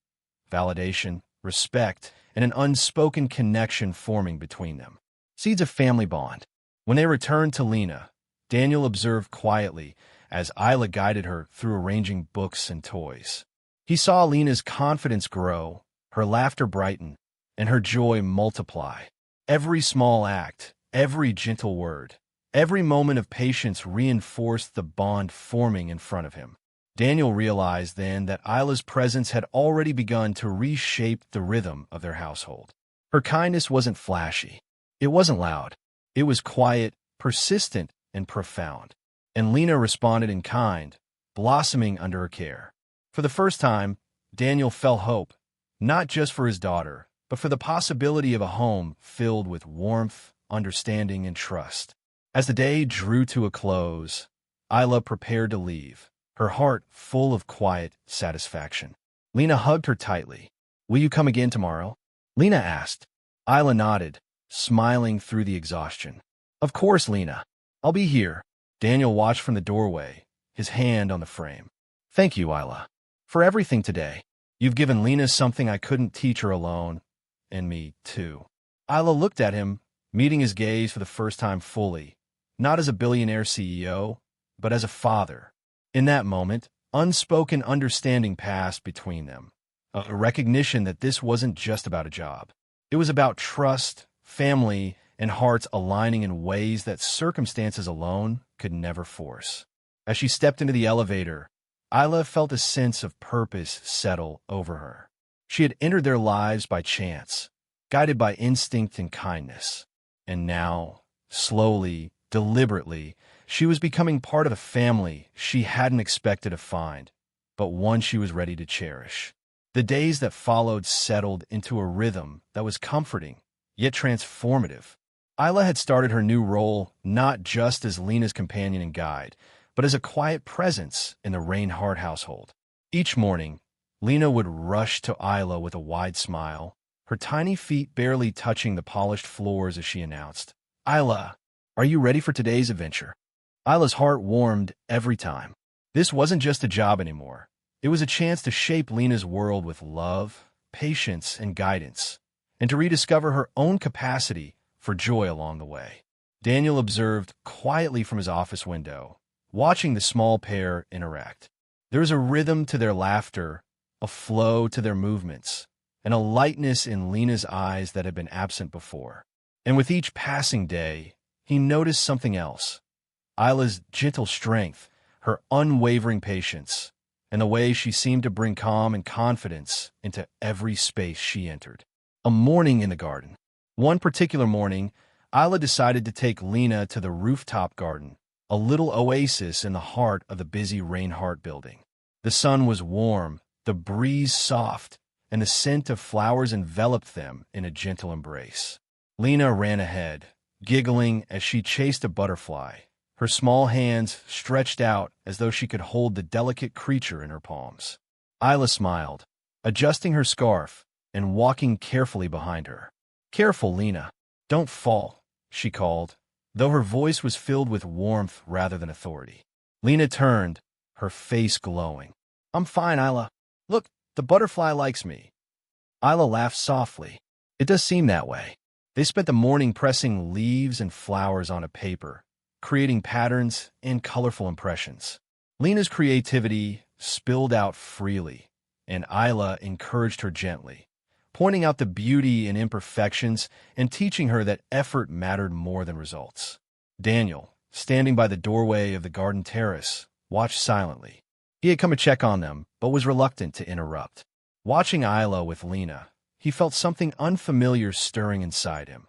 Validation, respect, and an unspoken connection forming between them. Seeds of family bond. When they returned to Lena, Daniel observed quietly as Ayla guided her through arranging books and toys. He saw Lena's confidence grow, her laughter brighten, and her joy multiply. Every small act, every gentle word, every moment of patience reinforced the bond forming in front of him. Daniel realized then that Ayla's presence had already begun to reshape the rhythm of their household. Her kindness wasn't flashy. It wasn't loud. It was quiet, persistent, and profound. And Lena responded in kind, blossoming under her care. For the first time, Daniel felt hope, not just for his daughter, but for the possibility of a home filled with warmth, understanding, and trust. As the day drew to a close, Ayla prepared to leave, her heart full of quiet satisfaction. Lena hugged her tightly. "Will you come again tomorrow?" Lena asked. Ayla nodded, smiling through the exhaustion. "Of course, Lena. I'll be here." Daniel watched from the doorway, his hand on the frame. "Thank you, Ayla, for everything today. You've given Lena something I couldn't teach her alone, and me, too." Ayla looked at him, meeting his gaze for the first time fully, not as a billionaire CEO, but as a father. In that moment, unspoken understanding passed between them, a recognition that this wasn't just about a job. It was about trust, family, and hearts aligning in ways that circumstances alone could never force. As she stepped into the elevator, Ayla felt a sense of purpose settle over her. She had entered their lives by chance, guided by instinct and kindness. And now, slowly, deliberately, she was becoming part of a family she hadn't expected to find, but one she was ready to cherish. The days that followed settled into a rhythm that was comforting, yet transformative. Ayla had started her new role not just as Lena's companion and guide, but as a quiet presence in the Reinhardt household. Each morning, Lena would rush to Ayla with a wide smile, her tiny feet barely touching the polished floors as she announced, "Ayla, are you ready for today's adventure?" Ayla's heart warmed every time. This wasn't just a job anymore. It was a chance to shape Lena's world with love, patience, and guidance, and to rediscover her own capacity for joy along the way. Daniel observed quietly from his office window, watching the small pair interact. There was a rhythm to their laughter, a flow to their movements, and a lightness in Lena's eyes that had been absent before. And with each passing day, he noticed something else: Ayla's gentle strength, her unwavering patience, and the way she seemed to bring calm and confidence into every space she entered. A morning in the garden. One particular morning, Ayla decided to take Lena to the rooftop garden, a little oasis in the heart of the busy Reinhardt building. The sun was warm, the breeze soft, and the scent of flowers enveloped them in a gentle embrace. Lena ran ahead, giggling as she chased a butterfly, her small hands stretched out as though she could hold the delicate creature in her palms. Ayla smiled, adjusting her scarf and walking carefully behind her. "Careful, Lena. Don't fall," she called, though her voice was filled with warmth rather than authority. Lena turned, her face glowing. "I'm fine, Ayla. Look, the butterfly likes me." Ayla laughed softly. "It does seem that way." They spent the morning pressing leaves and flowers onto paper, creating patterns and colorful impressions. Lena's creativity spilled out freely, and Ayla encouraged her gently, pointing out the beauty in imperfections and teaching her that effort mattered more than results. Daniel, standing by the doorway of the garden terrace, watched silently. He had come to check on them, but was reluctant to interrupt. Watching Ayla with Lena, he felt something unfamiliar stirring inside him,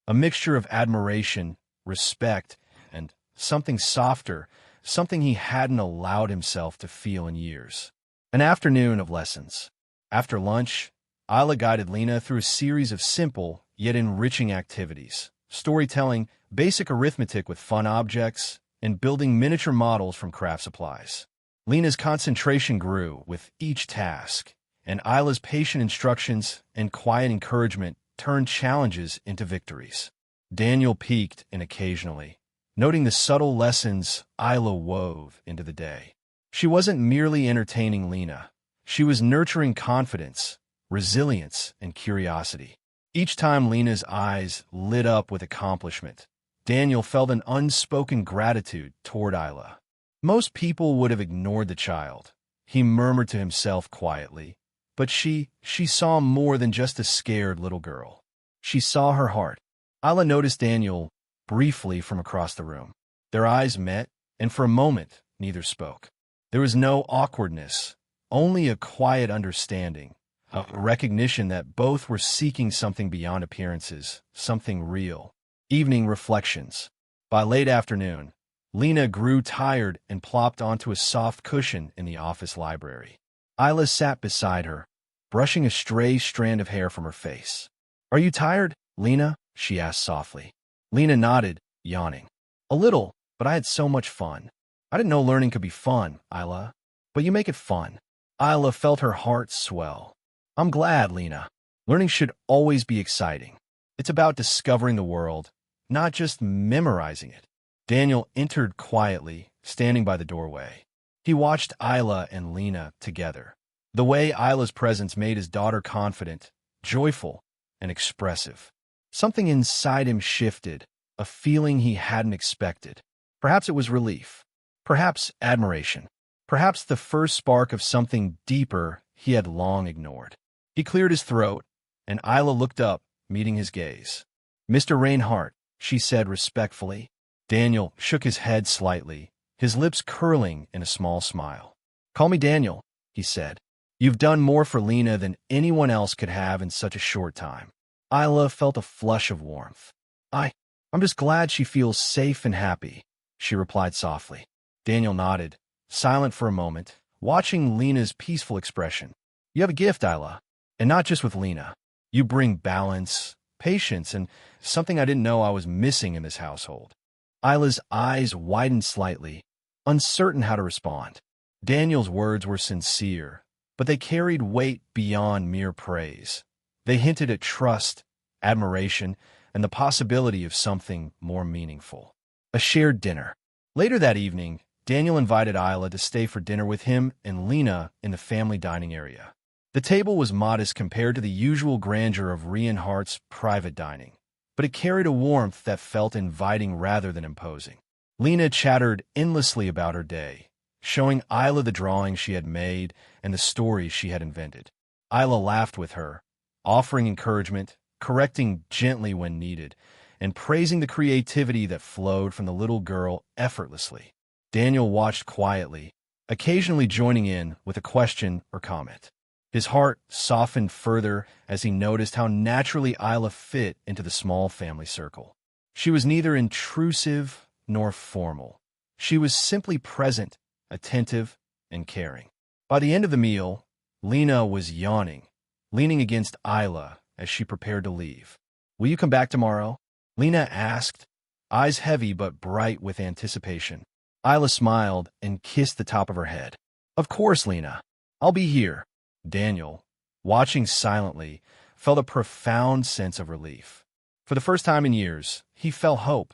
a mixture of admiration, respect, and something softer, something he hadn't allowed himself to feel in years. An afternoon of lessons. After lunch, Ayla guided Lena through a series of simple yet enriching activities: storytelling, basic arithmetic with fun objects, and building miniature models from craft supplies. Lena's concentration grew with each task, and Ayla's patient instructions and quiet encouragement turned challenges into victories. Daniel peeked in occasionally, noting the subtle lessons Ayla wove into the day. She wasn't merely entertaining Lena. She was nurturing confidence, resilience, and curiosity. Each time Lena's eyes lit up with accomplishment, Daniel felt an unspoken gratitude toward Ayla. Most people would have ignored the child, he murmured to himself quietly, but she saw more than just a scared little girl. She saw her heart. Ayla noticed Daniel briefly from across the room. Their eyes met, and for a moment, neither spoke. There was no awkwardness, only a quiet understanding, a recognition that both were seeking something beyond appearances, something real. Evening reflections. By late afternoon, Lena grew tired and plopped onto a soft cushion in the office library. Ayla sat beside her, brushing a stray strand of hair from her face. "Are you tired, Lena?" she asked softly. Lena nodded, yawning. "A little, but I had so much fun." "I didn't know learning could be fun, Ayla. But you make it fun." Ayla felt her heart swell. "I'm glad, Lena. Learning should always be exciting. It's about discovering the world, not just memorizing it." Daniel entered quietly, standing by the doorway. He watched Ayla and Lena together. The way Ayla's presence made his daughter confident, joyful, and expressive. Something inside him shifted, a feeling he hadn't expected. Perhaps it was relief. Perhaps admiration. Perhaps the first spark of something deeper he had long ignored. He cleared his throat, and Ayla looked up, meeting his gaze. "Mr. Reinhardt," she said respectfully. Daniel shook his head slightly, his lips curling in a small smile. "Call me Daniel," he said. "You've done more for Lena than anyone else could have in such a short time." Ayla felt a flush of warmth. I'm just glad she feels safe and happy," she replied softly. Daniel nodded, silent for a moment, watching Lena's peaceful expression. "You have a gift, Ayla, and not just with Lena. You bring balance, patience, and something I didn't know I was missing in this household." Ayla's eyes widened slightly, uncertain how to respond. Daniel's words were sincere, but they carried weight beyond mere praise. They hinted at trust, admiration, and the possibility of something more meaningful. A shared dinner. Later that evening, Daniel invited Ayla to stay for dinner with him and Lena in the family dining area. The table was modest compared to the usual grandeur of Reinhardt's private dining, but it carried a warmth that felt inviting rather than imposing. Lena chattered endlessly about her day, showing Ayla the drawings she had made and the stories she had invented. Ayla laughed with her, offering encouragement, correcting gently when needed, and praising the creativity that flowed from the little girl effortlessly. Daniel watched quietly, occasionally joining in with a question or comment. His heart softened further as he noticed how naturally Ayla fit into the small family circle. She was neither intrusive nor formal. She was simply present, attentive, and caring. By the end of the meal, Lena was yawning, leaning against Ayla as she prepared to leave. "Will you come back tomorrow?" Lena asked, eyes heavy but bright with anticipation. Ayla smiled and kissed the top of her head. "Of course, Lena. I'll be here." Daniel, watching silently, felt a profound sense of relief. For the first time in years, he felt hope,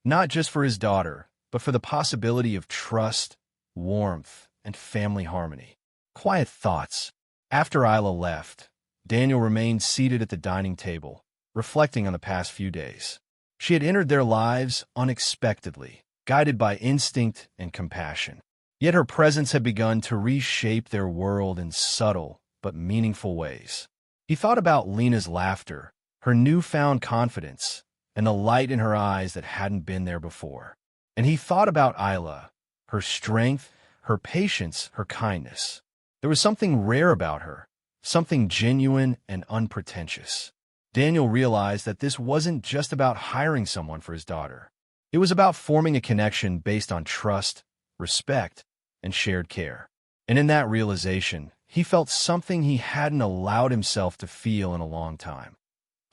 not just for his daughter, but for the possibility of trust, warmth, and family harmony. Quiet thoughts. After Ayla left, Daniel remained seated at the dining table, reflecting on the past few days. She had entered their lives unexpectedly, guided by instinct and compassion. Yet her presence had begun to reshape their world in subtle but meaningful ways. He thought about Lena's laughter, her newfound confidence, and the light in her eyes that hadn't been there before. And he thought about Ayla, her strength, her patience, her kindness. There was something rare about her, something genuine and unpretentious. Daniel realized that this wasn't just about hiring someone for his daughter. It was about forming a connection based on trust, respect, and shared care. And in that realization, he felt something he hadn't allowed himself to feel in a long time.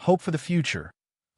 Hope for the future.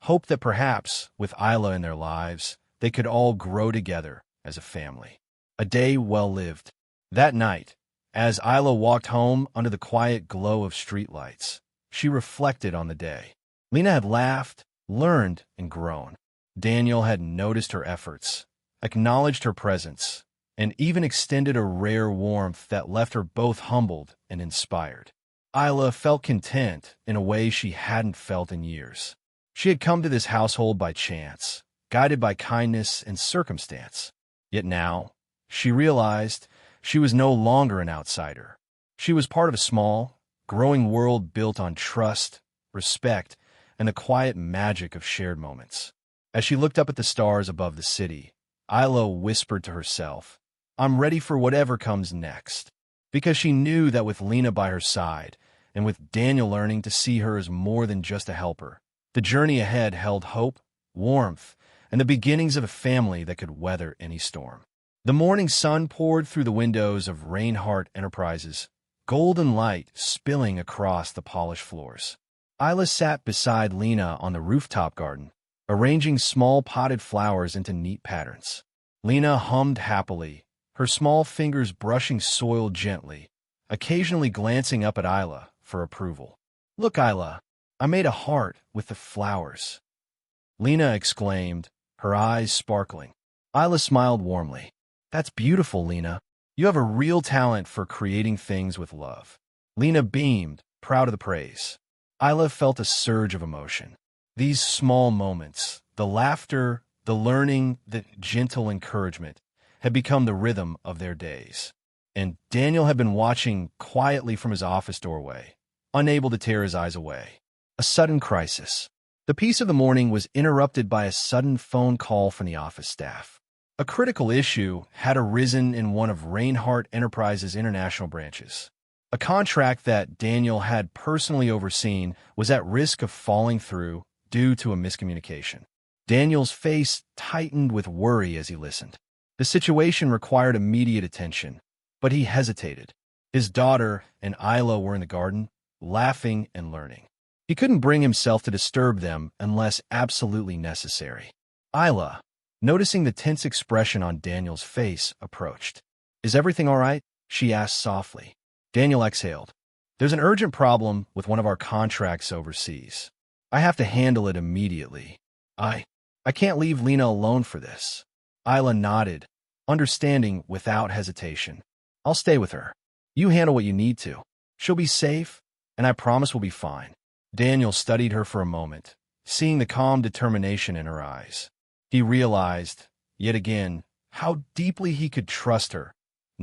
Hope that perhaps, with Ayla in their lives, they could all grow together as a family. A day well lived. That night, as Ayla walked home under the quiet glow of streetlights, she reflected on the day. Lena had laughed, learned, and grown. Daniel had noticed her efforts, acknowledged her presence, and even extended a rare warmth that left her both humbled and inspired. Ayla felt content in a way she hadn't felt in years. She had come to this household by chance, guided by kindness and circumstance. Yet now, she realized she was no longer an outsider. She was part of a small, growing world built on trust, respect, and the quiet magic of shared moments. As she looked up at the stars above the city, Ayla whispered to herself, "I'm ready for whatever comes next." Because she knew that with Lena by her side, and with Daniel learning to see her as more than just a helper, the journey ahead held hope, warmth, and the beginnings of a family that could weather any storm. The morning sun poured through the windows of Reinhardt Enterprises, golden light spilling across the polished floors. Ayla sat beside Lena on the rooftop garden, arranging small potted flowers into neat patterns. Lena hummed happily, her small fingers brushing soil gently, occasionally glancing up at Ayla for approval. "Look, Ayla, I made a heart with the flowers," Lena exclaimed, her eyes sparkling. Ayla smiled warmly. "That's beautiful, Lena. You have a real talent for creating things with love." Lena beamed, proud of the praise. Ayla felt a surge of emotion. These small moments, the laughter, the learning, the gentle encouragement, had become the rhythm of their days. And Daniel had been watching quietly from his office doorway, unable to tear his eyes away. A sudden crisis. The peace of the morning was interrupted by a sudden phone call from the office staff. A critical issue had arisen in one of Reinhardt Enterprises' international branches. A contract that Daniel had personally overseen was at risk of falling through due to a miscommunication. Daniel's face tightened with worry as he listened. The situation required immediate attention, but he hesitated. His daughter and Ayla were in the garden, laughing and learning. He couldn't bring himself to disturb them unless absolutely necessary. Ayla, noticing the tense expression on Daniel's face, approached. "Is everything all right?" she asked softly. Daniel exhaled. "There's an urgent problem with one of our contracts overseas. I have to handle it immediately. I can't leave Lena alone for this." Ayla nodded, understanding without hesitation. "I'll stay with her. You handle what you need to. She'll be safe, and I promise we'll be fine." Daniel studied her for a moment, seeing the calm determination in her eyes. He realized, yet again, how deeply he could trust her,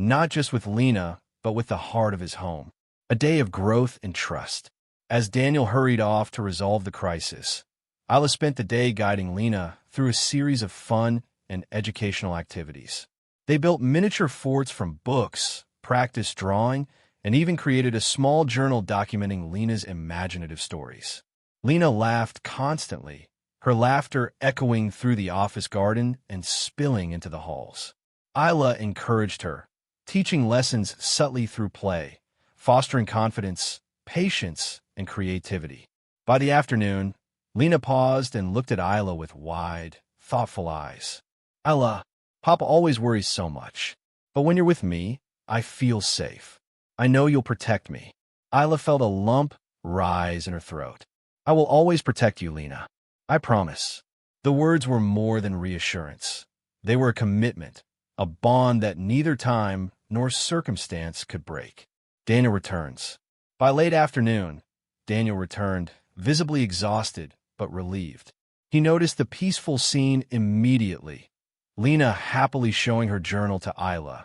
not just with Lena, but with the heart of his home. A day of growth and trust. As Daniel hurried off to resolve the crisis, Ayla spent the day guiding Lena through a series of fun and educational activities. They built miniature forts from books, practiced drawing, and even created a small journal documenting Lena's imaginative stories. Lena laughed constantly, her laughter echoing through the office garden and spilling into the halls. Ayla encouraged her, teaching lessons subtly through play, fostering confidence, patience, and creativity. By the afternoon, Lena paused and looked at Ayla with wide, thoughtful eyes. Ayla, Papa always worries so much, but when you're with me, I feel safe. I know you'll protect me. Ayla felt a lump rise in her throat. I will always protect you, Lena. I promise. The words were more than reassurance. They were a commitment, a bond that neither time nor circumstance could break. Daniel returns. By late afternoon, Daniel returned, visibly exhausted but relieved. He noticed the peaceful scene immediately. Lena happily showing her journal to Ayla.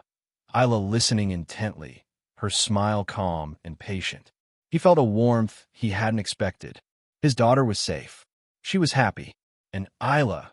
Ayla listening intently, her smile calm and patient. He felt a warmth he hadn't expected. His daughter was safe. She was happy. And Ayla,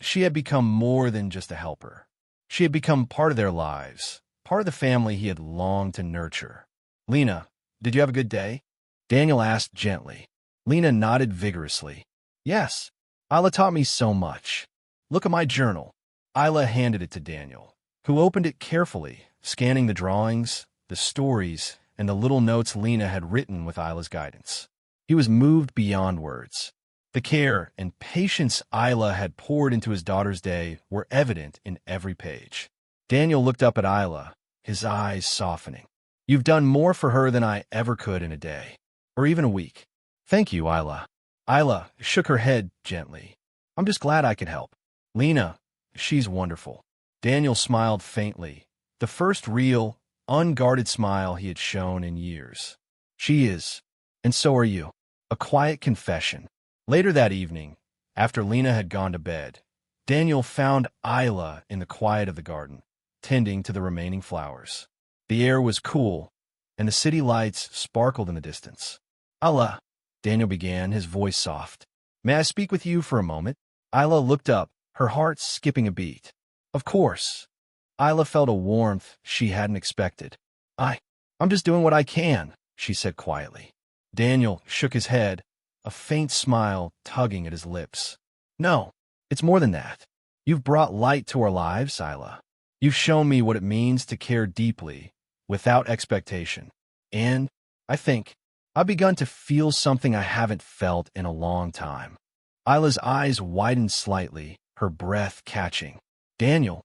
she had become more than just a helper. She had become part of their lives, part of the family he had longed to nurture. Lena, did you have a good day? Daniel asked gently. Lena nodded vigorously. Yes, Ayla taught me so much. Look at my journal. Ayla handed it to Daniel, who opened it carefully, scanning the drawings, the stories, and the little notes Lena had written with Ayla's guidance. He was moved beyond words. The care and patience Ayla had poured into his daughter's day were evident in every page. Daniel looked up at Ayla, his eyes softening. You've done more for her than I ever could in a day, or even a week. Thank you, Ayla. Ayla shook her head gently. I'm just glad I could help. Lena, she's wonderful. Daniel smiled faintly, the first real, unguarded smile he had shown in years. She is, and so are you. A quiet confession. Later that evening, after Lena had gone to bed, Daniel found Ayla in the quiet of the garden, tending to the remaining flowers. The air was cool, and the city lights sparkled in the distance. Ayla, Daniel began, his voice soft. May I speak with you for a moment? Ayla looked up, her heart skipping a beat. Of course. Ayla felt a warmth she hadn't expected. I'm just doing what I can, she said quietly. Daniel shook his head, a faint smile tugging at his lips. No, it's more than that. You've brought light to our lives, Ayla. You've shown me what it means to care deeply, without expectation. And, I think, I've begun to feel something I haven't felt in a long time. Ayla's eyes widened slightly, her breath catching. Daniel,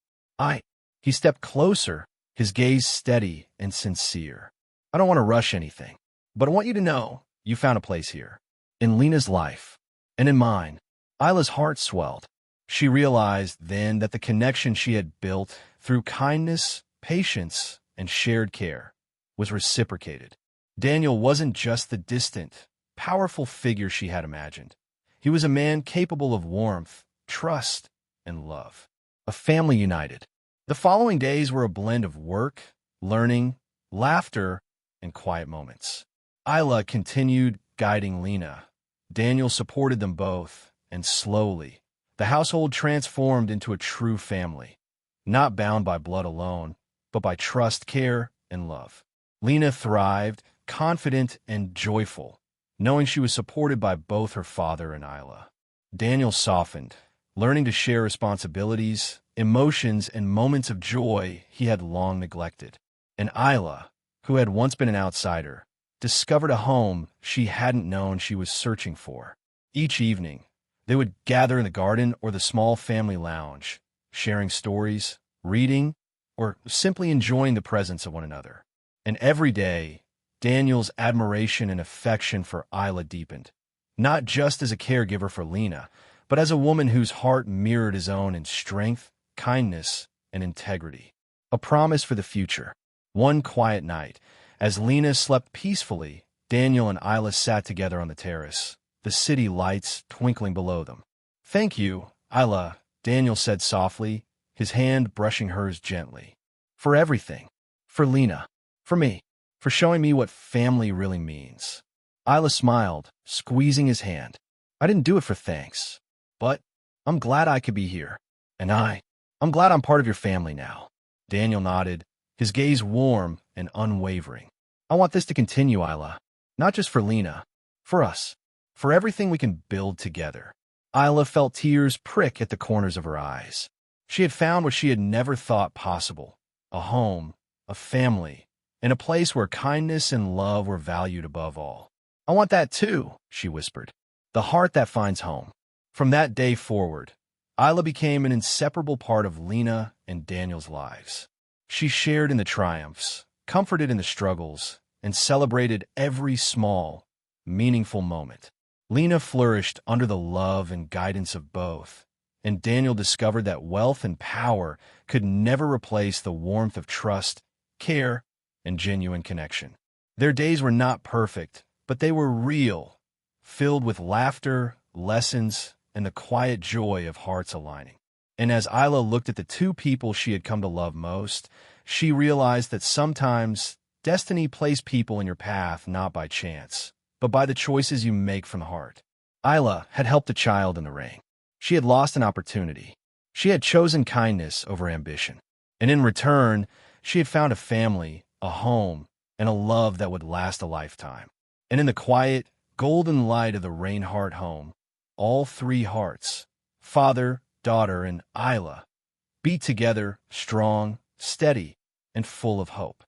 He stepped closer, his gaze steady and sincere. I don't want to rush anything, but I want you to know you found a place here. In Lena's life, and in mine. Ayla's heart swelled. She realized then that the connection she had built through kindness, patience, and shared care was reciprocated. Daniel wasn't just the distant, powerful figure she had imagined. He was a man capable of warmth, trust, and love. A family united. The following days were a blend of work, learning, laughter, and quiet moments. Ayla continued guiding Lena. Daniel supported them both, and slowly, the household transformed into a true family, not bound by blood alone, but by trust, care, and love. Lena thrived, confident and joyful, knowing she was supported by both her father and Ayla. Daniel softened, learning to share responsibilities, emotions, and moments of joy he had long neglected. And Ayla, who had once been an outsider, discovered a home she hadn't known she was searching for. Each evening, they would gather in the garden or the small family lounge, sharing stories, reading, or simply enjoying the presence of one another. And every day, Daniel's admiration and affection for Ayla deepened, not just as a caregiver for Lena, but as a woman whose heart mirrored his own in strength, kindness, and integrity. A promise for the future. One quiet night, as Lena slept peacefully, Daniel and Ayla sat together on the terrace, the city lights twinkling below them. Thank you, Ayla, Daniel said softly, his hand brushing hers gently. For everything. For Lena. For me. For showing me what family really means. Ayla smiled, squeezing his hand. I didn't do it for thanks. But I'm glad I could be here. And I'm glad I'm part of your family now. Daniel nodded, his gaze warm and unwavering. I want this to continue, Ayla. Not just for Lena. For us. For everything we can build together. Ayla felt tears prick at the corners of her eyes. She had found what she had never thought possible. A home, a family, and a place where kindness and love were valued above all. I want that too, she whispered. The heart that finds home. From that day forward, Ayla became an inseparable part of Lena and Daniel's lives. She shared in the triumphs, comforted in the struggles, and celebrated every small, meaningful moment. Lena flourished under the love and guidance of both, and Daniel discovered that wealth and power could never replace the warmth of trust, care, and genuine connection. Their days were not perfect, but they were real, filled with laughter, lessons, and the quiet joy of hearts aligning. And as Ayla looked at the two people she had come to love most, she realized that sometimes destiny placed people in your path not by chance, but by the choices you make from the heart. Ayla had helped a child in the rain. She had lost an opportunity. She had chosen kindness over ambition. And in return, she had found a family, a home, and a love that would last a lifetime. And in the quiet, golden light of the Reinhardt home, all three hearts, father, daughter, and Ayla, beat together, strong, steady, and full of hope.